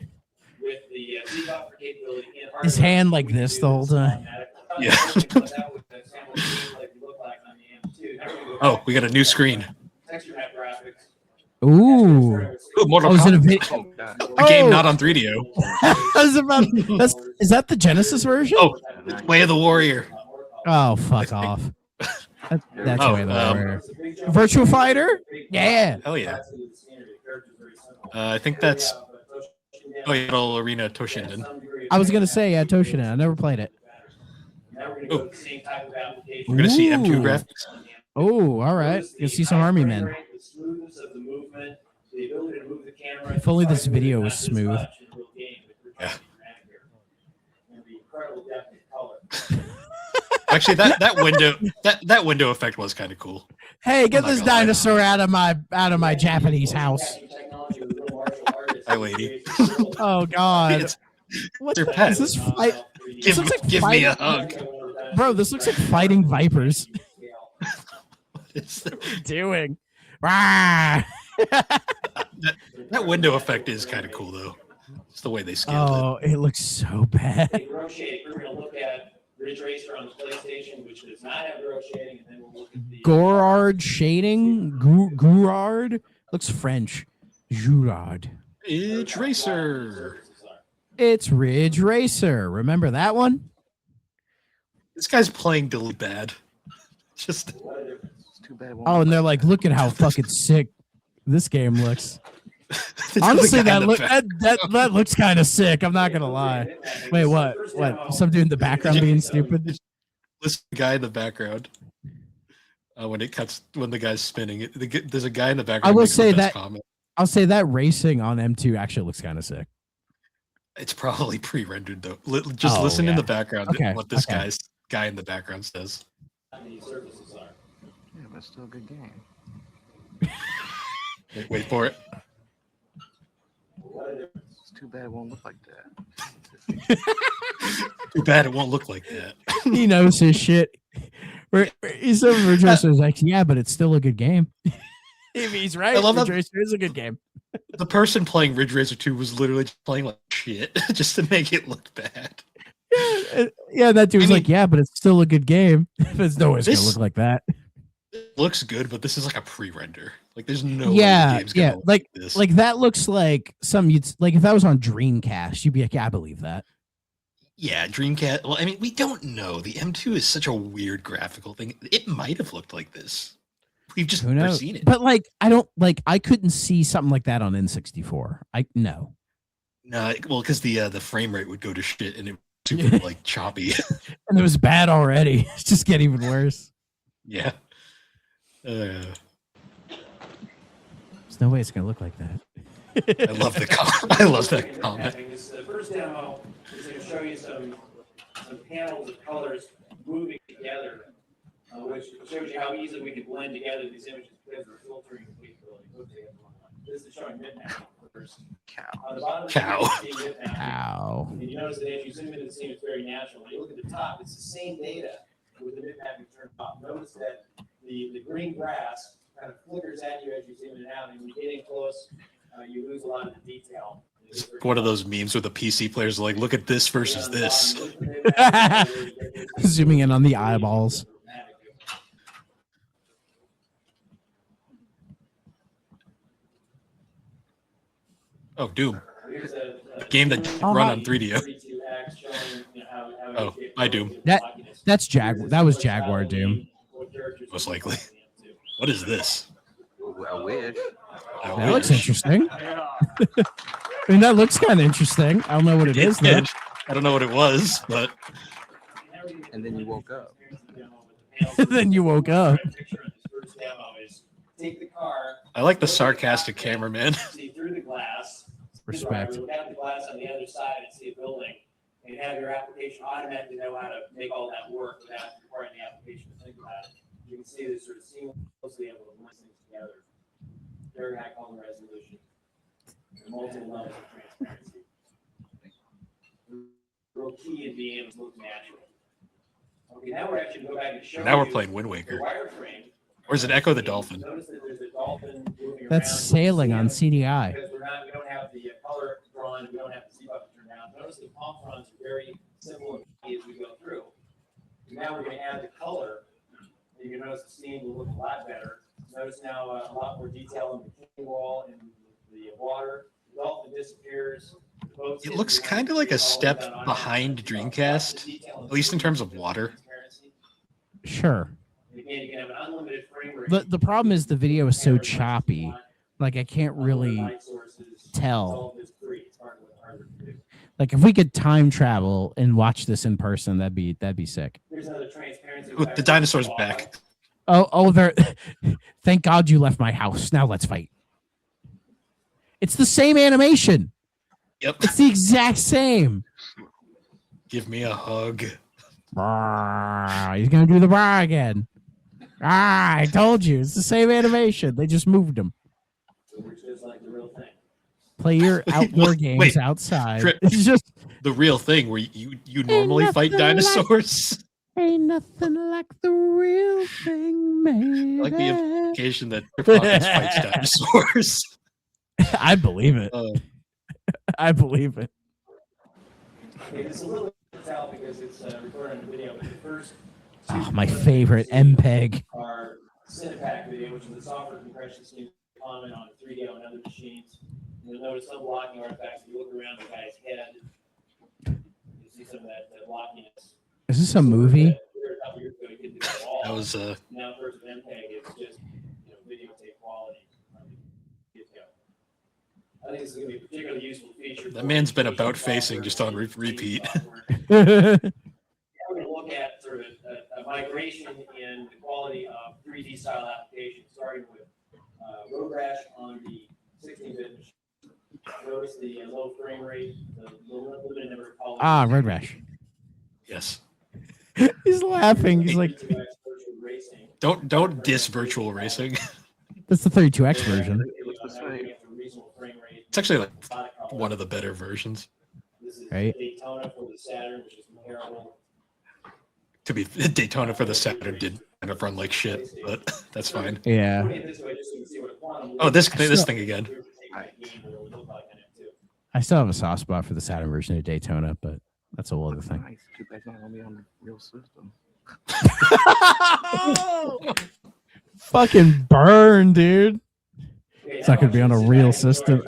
With the Z buffer capability in hardware, his hand like this the whole time. Yeah. Oh, we got a new screen. Ooh. Mortal Kombat. A game not on 3DO. Is that the Genesis version? Oh, Way of the Warrior. Oh, fuck off. That's Way of the Warrior. Virtual Fighter? Yeah. Hell yeah. I think that's Battle Arena Toshinden. I was gonna say Toshinden. I never played it. Oh. We're gonna see M2 graphics. Oh, all right. You'll see some army men. If only this video was smooth. Yeah. Actually, that window effect was kind of cool. Hey, get this dinosaur out of my Japanese house. Hi, lady. Oh God. What their pet. Is this fight? Give me a hug. Bro, this looks like fighting vipers. It's, What are you doing? Rah! that window effect is kind of cool though. It's the way they scaled Oh, it looks so bad. Hey, grow shading. We're going to look at Ridge Racer on the PlayStation, which does not have grow shading, and then we'll look at the Gorard shading. Gourard looks French. Jurard. it. Ridge Racer. It's Ridge Racer. Remember that one? This guy's playing Dilly bad. Just It's too bad. Oh, and they're like, look at how fucking sick this game looks. the Honestly, guy in the that looks kind of sick. I'm not gonna lie. Wait, what? What? Some dude in the background being stupid? Listen to the guy in the background. When the guy's spinning, there's a guy in the background. I will makes the say best that- comment. I'll say that racing on M2 actually looks kind of sick. It's probably pre-rendered though. Just Oh, listen in yeah. the background Okay, what this okay. guy in the background says. these surfaces are. Yeah, but it's still a good game. Wait for it. It's too bad it won't look like that. Too bad it won't look like that. He knows his shit. He's over Ridge Racer is like, yeah, but it's still a good game. If he's right, I love Ridge that- Racer is a good game. The person playing Ridge Racer 2 was literally just playing like shit just to make it look bad. Yeah, that dude's I mean- like, yeah, but it's still a good game. There's no way it's gonna This- look like that. It looks good, but this is like a pre-render. Like there's no way Yeah, the game's gonna yeah, look like this. like that looks like some you'd like if that was on Dreamcast, you'd be like, yeah, I believe that. Yeah, Dreamcast. Well, I mean, we don't know. The M2 is such a weird graphical thing. It might have looked like this. We've just Who never knows? seen it. But like, I don't like. I couldn't see something like that on N64. No. No, well, because the frame rate would go to shit and it was super like choppy. And it was bad already. It's just getting even worse. Yeah. There's no way it's gonna look like that. I love I love that comment. This first demo is going to show you some panels of colors moving together, which shows you how easily we can blend together these images because we're filtering capability. This is showing bitmap first. Cow. On the bottom, Cow. you see bitmap. Ow. And you notice that as you zoom into the scene, it's very natural. When you look at the top, it's the same data with the bitmap you turn off. Notice that the green grass kind of flickers at you as you zoom in and out, and when you get in close, you lose a lot of the detail. It's one of those memes where the PC players are like, look at this versus this. Zooming in on the eyeballs. Oh, Doom. Here's a Game that didn't run on 3DO. 32X showing, how Oh, I Doom. That's Jaguar. That was Jaguar Doom. Most likely. What is this? Ooh, I wish. That looks interesting. I mean, that looks kind of interesting. I don't know what it is though. I don't know what it was, but And then you woke up. Then you woke up. Take the car, I like the sarcastic cameraman. see through the glass. Respect. Look out the glass on the other side and see a building, and have your application automatically know how to make all that work without requiring the application to think about it. You can see this sort of seamlessly able to blend things together. Very high color resolution, multiple levels of transparency. Real key in being able to look natural. Okay, now we're actually going to go back and show Now we're you playing Wind the Waker. wireframe. Or is it Echo the Dolphin? Notice that there's a dolphin moving That's around. sailing on CDI. Because we don't have the color drawn, we don't have the Z button turned down. Notice the palm fronts are very simple and key as we go through. Now we're going to add the color. You can notice the scene will look a lot better. Notice now a lot more detail on the king wall and the water. The dolphin disappears. The boat's It looks kind of like a step behind Dreamcast, at least in terms of water. Sure. Again, you can have an unlimited frame rate. The problem is the video is so choppy. Like I can't really tell. Like if we could time travel and watch this in person, that'd be sick. Here's another transparency. Ooh, the dinosaur's back. Oh, there. Thank God you left my house. Now let's fight. It's the same animation. Yep. It's the exact same. Give me a hug. He's gonna do the bar again. I told you, it's the same animation. They just moved him. Which is like the real thing. Play your outdoor Wait, games wait. outside. Trip. It's just The real thing where you normally fight nothing like- dinosaurs. Ain't nothing like the real thing, man. I like the implication that Trip Hawkins fights dinosaurs. I believe it. Uh, I believe it. Okay, it's a little bit to tell because it's recorded on video, but the first Oh, my favorite MPEG. our Cinepack video, which is a software compression scheme common on 3DO and other machines. You'll notice some blocking artifacts. If you look around the guy's head, you see some of that blockiness. Is this a movie? that was Now, first with MPEG, it's just videotape quality. I think this is going to be a particularly useful feature. that man's been about facing just on repeat. We're going to look at sort of a migration in the quality of 3D style applications, starting with Road Rash on the 16-bit machine. Notice the low frame rate, the limited number of polygons. Ah, Road Rash. Yes. He's laughing. He's like, Don't diss virtual racing. that's the 32X version. It's actually like one of the better versions. This is Right. Daytona for the Saturn, which is comparable. To be Daytona for the Saturn did kind of run like shit, but that's fine. Yeah. Putting it this way, just so you can see what a quantum Oh, this thing again. I still have a soft spot for the Saturn version of Daytona, but that's a whole other thing. Nice. Too bad it's not gonna be on the real system. Fucking burn, dude. It's not gonna be on a real system.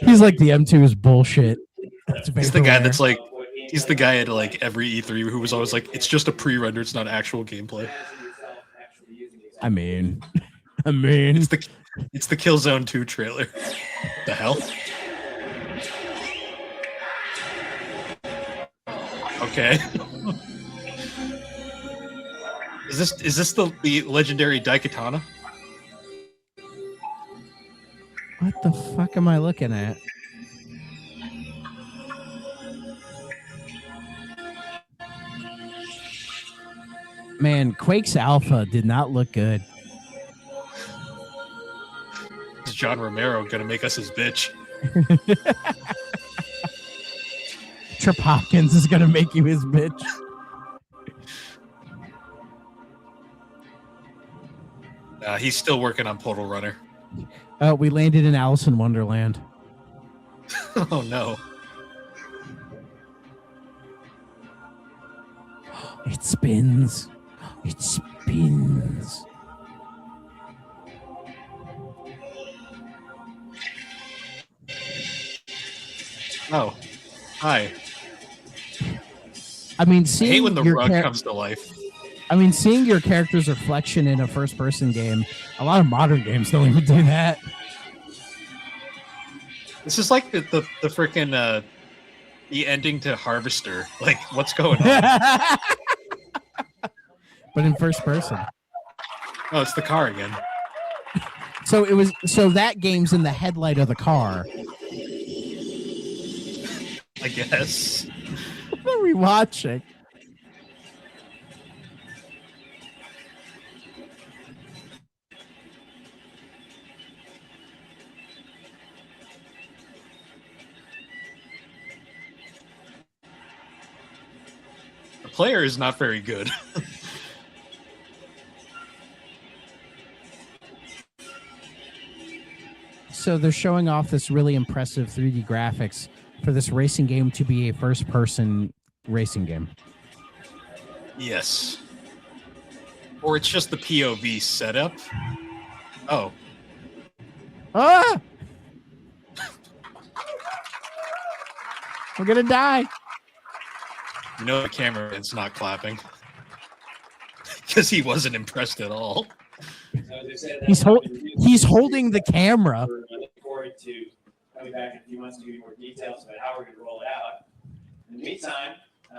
He's like, the M2 is bullshit. He's the guy that's like, he's the guy at like every E3 who was always like, it's just a pre-render, it's not actual gameplay. I mean, it's the Killzone 2 trailer. The hell? Okay. Is this the legendary Daikatana? what the fuck am I looking at? Man, Quake's Alpha did not look good. Is John Romero gonna make us his bitch? Trip Hopkins is gonna make you his bitch. He's still working on Portal Runner. We landed in Alice in Wonderland. Oh no. It spins. It spins. Oh. Hi. I mean, I seeing hate when the your rug comes to life. I mean, seeing your character's reflection in a first-person game. A lot of modern games don't even do that. This is like the freaking the ending to Harvester. Like, what's going on? But in first person. Oh, it's the car again. So that game's in the headlight of the car. I guess. What are we watching? The player is not very good. So they're showing off this really impressive 3D graphics for this racing game to be a first-person racing game. Yes. Or it's just the POV setup. Oh. Ah! We're gonna die. You know the cameraman's not clapping. Because he wasn't impressed at all. He's holding the camera. We're looking forward to coming back in a few months to give you more details about how we're going to roll it out. In the meantime,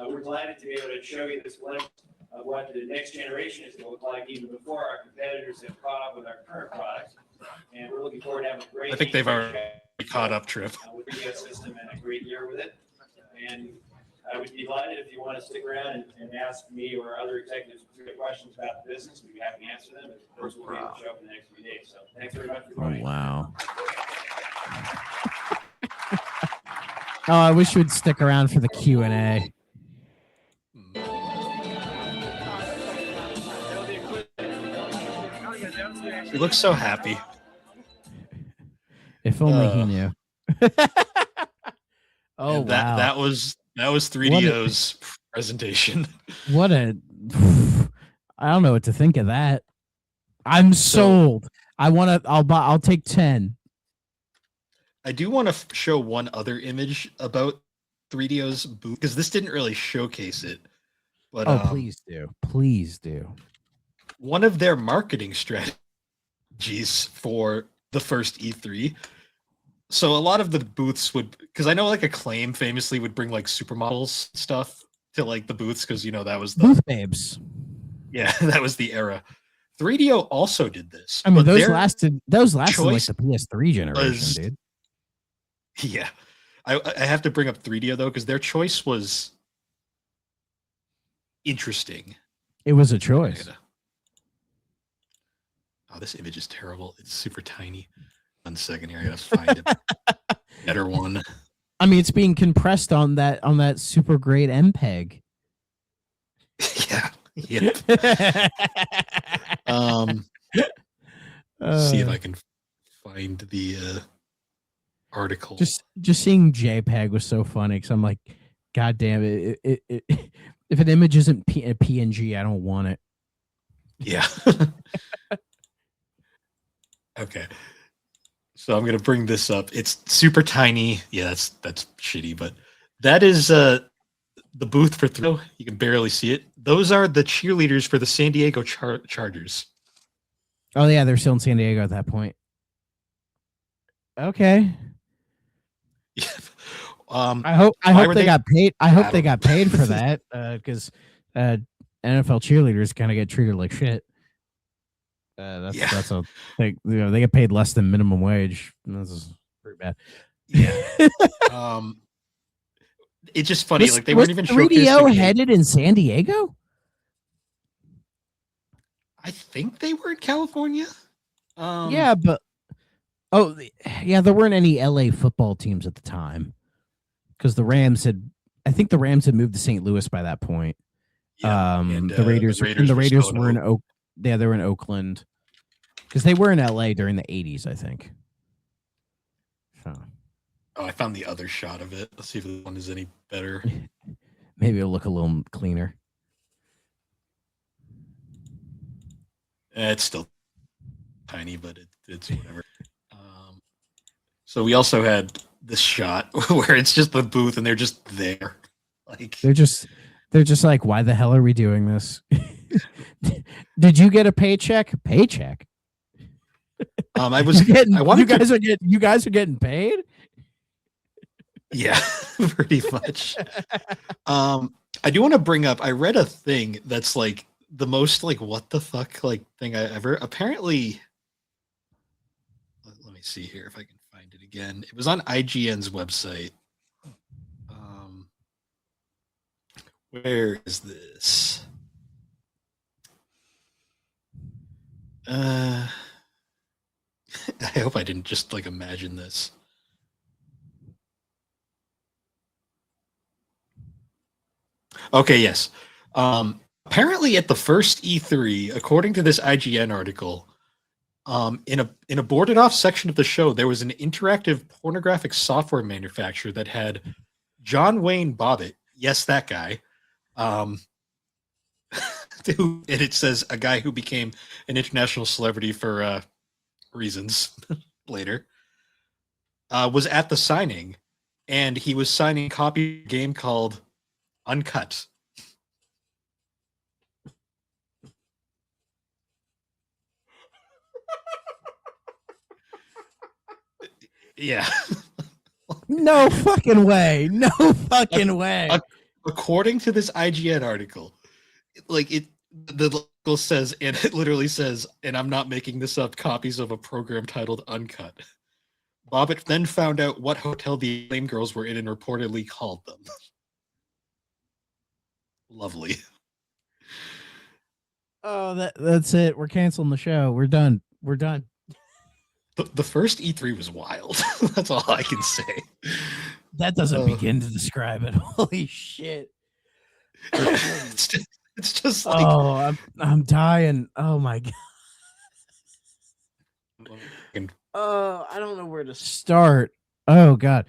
we're delighted to be able to show you this glimpse of what the next generation is going to look like even before our competitors have caught up with our current products. And we're looking forward to having a great I think they've already caught up, Trip. with the ecosystem and a great year with it. And I would be delighted if you want to stick around and ask me or other executives questions about the business. We'd be happy to answer them. And of course, we'll be able to show up in the next few days. So thanks very much for joining. Wow. Oh, I wish you would stick around for the Q&A. He looks so happy. If only he knew. Oh And wow! that was 3DO's presentation. What a I don't know what to think of that. I'm sold. I'll take 10. I do want to show one other image about 3DO's booth because this didn't really showcase it. But Please do. Please do. One of their marketing strategies for the first E3. So a lot of the booths would, because I know like Acclaim famously would bring like supermodels stuff to like the booths because that was the booth babes. Yeah, that was the era. 3DO also did this. I mean, but those their lasted like choice the PS3 generation, was- dude. Yeah, I have to bring up 3DO though because their choice was interesting. It was a choice. Oh, this image is terrible. It's super tiny. 1 second here, I gotta find a better one. I mean, it's being compressed on that super great MPEG. Yeah. Yep. See if I can find the article. Just seeing JPEG was so funny because I'm like, God damn it! If an image isn't a PNG, I don't want it. Yeah. Okay. So I'm gonna bring this up. It's super tiny. Yeah, that's shitty, but that is the booth for 3DO. You can barely see it. Those are the cheerleaders for the San Diego Chargers. Oh yeah, they're still in San Diego at that point. Okay. Yeah. I hope they got paid. I hope they got paid for that because NFL cheerleaders kind of get treated like shit. That's a thing. They get paid less than minimum wage. This is pretty bad. Yeah. It's just funny. Like they weren't even 3DO headed in San Diego. I think they were in California. Yeah, but there weren't any LA football teams at the time because the Rams had moved to St. Louis by that point. Yeah, the Raiders were in they were in Oakland because they were in LA during the 80s, I think. So. Oh, I found the other shot of it. Let's see if the one is any better. Maybe it'll look a little cleaner. It's still tiny, but it's whatever. So we also had this shot where it's just the booth and they're just there. Like they're just like, why the hell are we doing this? Did you get a paycheck? Paycheck. You guys are getting paid? Yeah, pretty much. I do want to bring up, I read a thing that's like the most like what the fuck like thing I ever apparently let me see here if I can find it again. It was on IGN's website. Where is this? I hope I didn't just like imagine this. Okay, yes. Apparently at the first E3, according to this IGN article, in a boarded off section of the show, there was an interactive pornographic software manufacturer that had John Wayne Bobbitt, yes, that guy, and it says a guy who became an international celebrity for reasons later, was at the signing, and he was signing a copy of a game called Uncut. Yeah. No fucking way. No fucking way. According to this IGN article, the article says, and it literally says, and I'm not making this up, copies of a program titled Uncut. Bobbitt then found out what hotel the Flame Girls were in and reportedly called them. Lovely. Oh, that's it. We're canceling the show. We're done. The first E3 was wild. That's all I can say. That doesn't begin to describe it. Holy shit. It's just like, I'm dying. Oh my god. I don't know where to start. Oh God.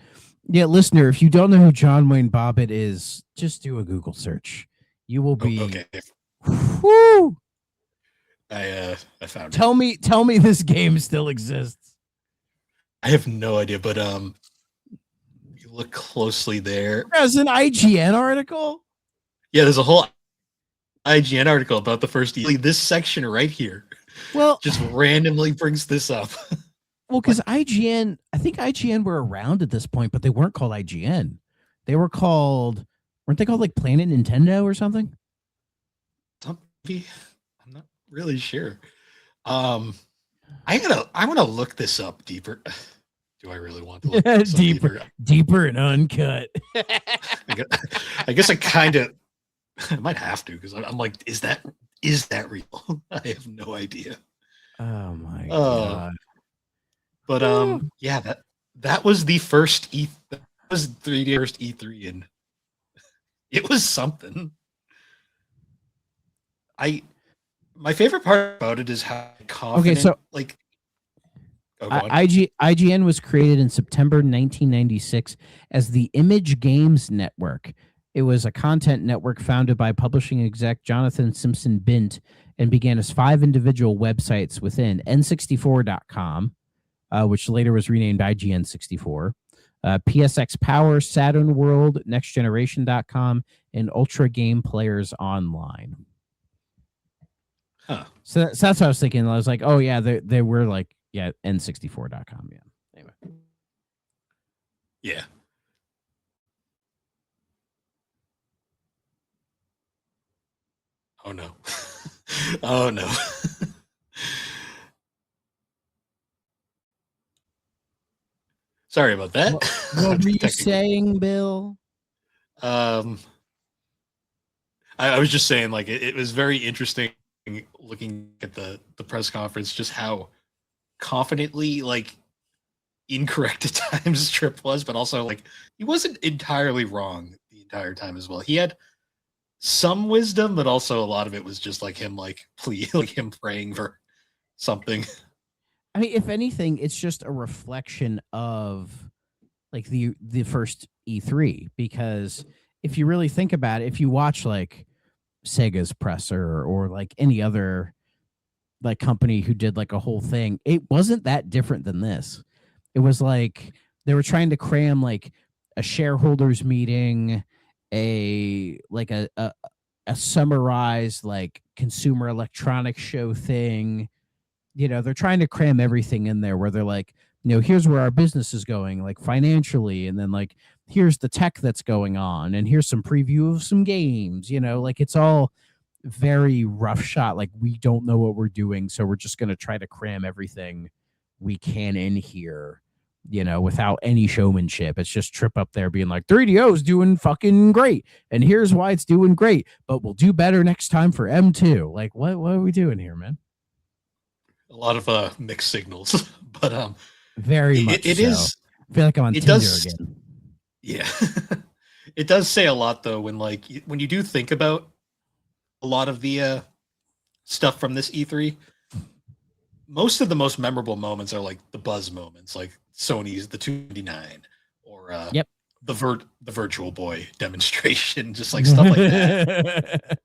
Yeah, listener, if you don't know who John Wayne Bobbitt is, just do a Google search. You will be Okay. Whew! I found it. Tell me this game still exists. I have no idea, but you look closely there. There's an IGN article. Yeah, there's a whole IGN article about the first this section right here. Well, Just randomly brings this up. well, because IGN, I think IGN were around at this point, but they weren't called IGN. They were called, weren't they called like Planet Nintendo or something? Maybe. I'm not really sure. I want to look this up deeper. Do I really want to look this up deeper and uncut? I guess I kind of I might have to because I'm like, is that real? I have no idea. Oh my God. But yeah, that was the first that was 3D first E3, and it was something. My favorite part about it is how confident. Okay, so like, IGN was created in September 1996 as the Image Games Network. It was a content network founded by publishing exec Jonathan Simpson Bint and began as 5 individual websites within N64.com, which later was renamed IGN 64, PSX Power, Saturn World, NextGeneration.com, and Ultra Game Players Online. Huh. So that's what I was thinking. I was like, oh yeah, they were like, yeah, N64.com. Yeah. Anyway. Yeah. Oh no. Oh no. Sorry about that. What were you saying, Bill? I was just saying, like, it was very interesting looking at the press conference, just how confidently, like, incorrect at times Tripp was, but also, like, he wasn't entirely wrong the entire time as well. He had some wisdom, but also a lot of it was just like him, like, him praying for something. I mean, if anything, it's just a reflection of like the first E3, because if you really think about it, if you watch like Sega's presser or like any other like company who did like a whole thing, it wasn't that different than this. It was like they were trying to cram like a shareholders meeting, a summarized like consumer electronics show thing. You know, they're trying to cram everything in there where they're like, you know, here's where our business is going, like financially, and then like here's the tech that's going on, and here's some preview of some games, you know, like it's all very rough shot. Like we don't know what we're doing, so we're just gonna try to cram everything we can in here, you know, without any showmanship. It's just Tripp up there being like, 3DO's doing fucking great, and here's why it's doing great, but we'll do better next time for M2. Like, what are we doing here, man? A lot of mixed signals, but very much. It so. is. I feel like I'm on Tinder again. Yeah, it does say a lot though when you do think about a lot of the stuff from this E3. Most of the most memorable moments are like the buzz moments, like Sony's the 299 or the Virtual Boy demonstration, just like stuff like that.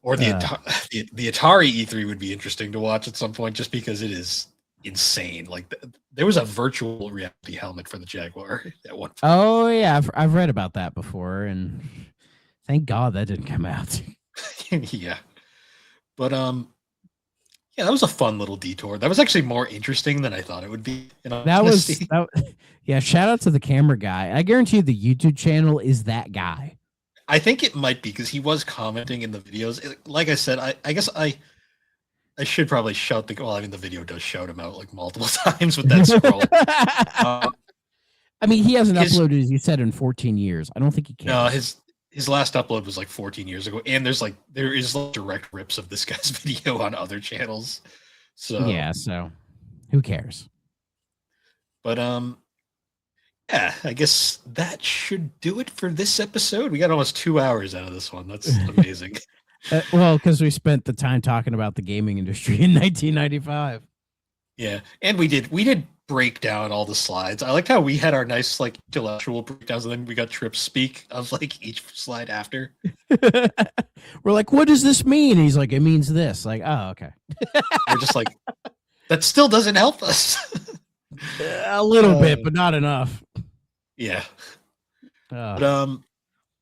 Or the Atari E3 would be interesting to watch at some point, just because it is insane. Like there was a virtual reality helmet for the Jaguar at one point. Oh yeah, I've read about that before, and thank God that didn't come out. Yeah, but yeah, that was a fun little detour. That was actually more interesting than I thought it would be. Yeah. Shout out to the camera guy. I guarantee you, the YouTube channel is that guy. I think it might be because he was commenting in the videos. Like I said, I guess I should probably shout the video does shout him out like multiple times with that scroll. I mean, he hasn't uploaded, as you said, in 14 years. I don't think he can. No, his last upload was like 14 years ago, and there is direct rips of this guy's video on other channels. So yeah, so who cares? But yeah, I guess that should do it for this episode. We got almost 2 hours out of this one. That's amazing. Well, because we spent the time talking about the gaming industry in 1995. Yeah, and we did break down all the slides. I liked how we had our nice like intellectual breakdowns, and then we got Trip speak of like each slide after. We're like, what does this mean? And he's like, it means this. Like, oh, okay. We're just like, that still doesn't help us. A little bit, but not enough. Yeah. Uh, But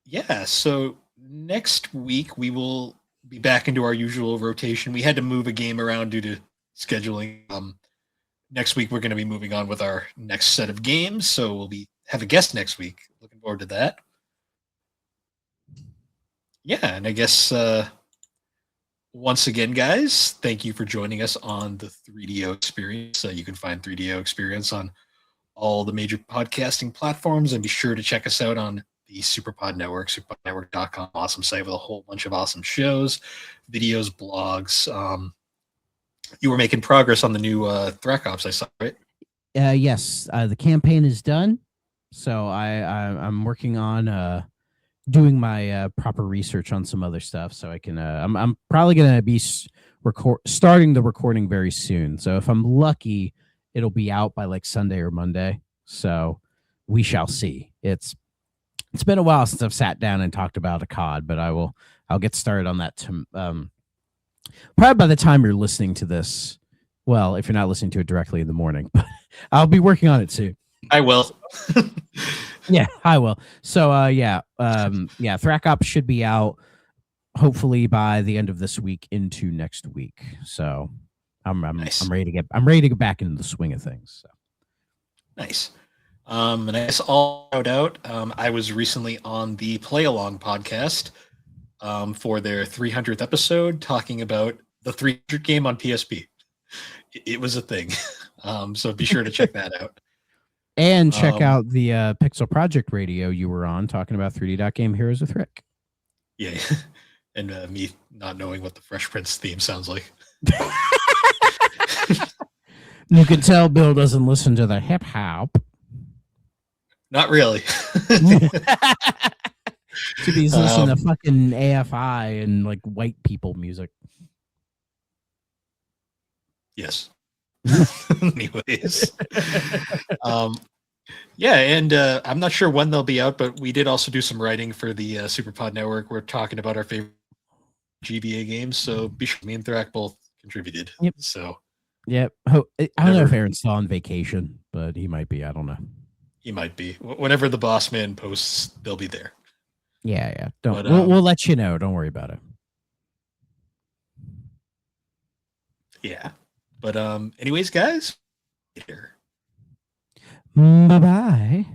yeah, so next week we will be back into our usual rotation. We had to move a game around due to scheduling. Next week we're going to be moving on with our next set of games, so we'll have a guest next week. Looking forward to that. Yeah, and I guess once again, guys, thank you for joining us on the 3DO Experience. You can find 3DO Experience on all the major podcasting platforms, and be sure to check us out on the Superpod Network, superpodnetwork.com. Awesome site with a whole bunch of awesome shows, videos, blogs. You were making progress on the new Thrack Ops, I saw, right? yes, the campaign is done. So I'm working on doing my proper research on some other stuff, so I can. I'm probably gonna be starting the recording very soon. So if I'm lucky, it'll be out by like Sunday or Monday. So we shall see. It's been a while since I've sat down and talked about a COD, but I'll get started on that probably by the time you're listening to this. Well, if you're not listening to it directly in the morning, but I'll be working on it soon. I will. Yeah, I will. So Thrack Ops should be out hopefully by the end of this week into next week. So I'm Nice. I'm ready to get back into the swing of things. So. Nice. And I guess all out. I was recently on the Play Along podcast for their 300th episode, talking about the 300 game on PSP. It was a thing. So be sure to check that out. And check out the Pixel Project Radio you were on, talking about 3D Game Heroes with Rick. Yeah. And me not knowing what the Fresh Prince theme sounds like. You can tell Bill doesn't listen to the hip hop. Not really. He's listening to fucking AFI and like white people music. Yes. Anyways. Yeah, and I'm not sure when they'll be out, but we did also do some writing for the Superpod Network. We're talking about our favorite GBA games, so be sure me and Thrak both contributed. Yep. So. Yep. I don't know if Aaron's still on vacation, but he might be. I don't know. He might be. Whenever the boss man posts, they'll be there. Yeah. We'll let you know. Don't worry about it. Yeah. But anyways, guys, here. Bye-bye.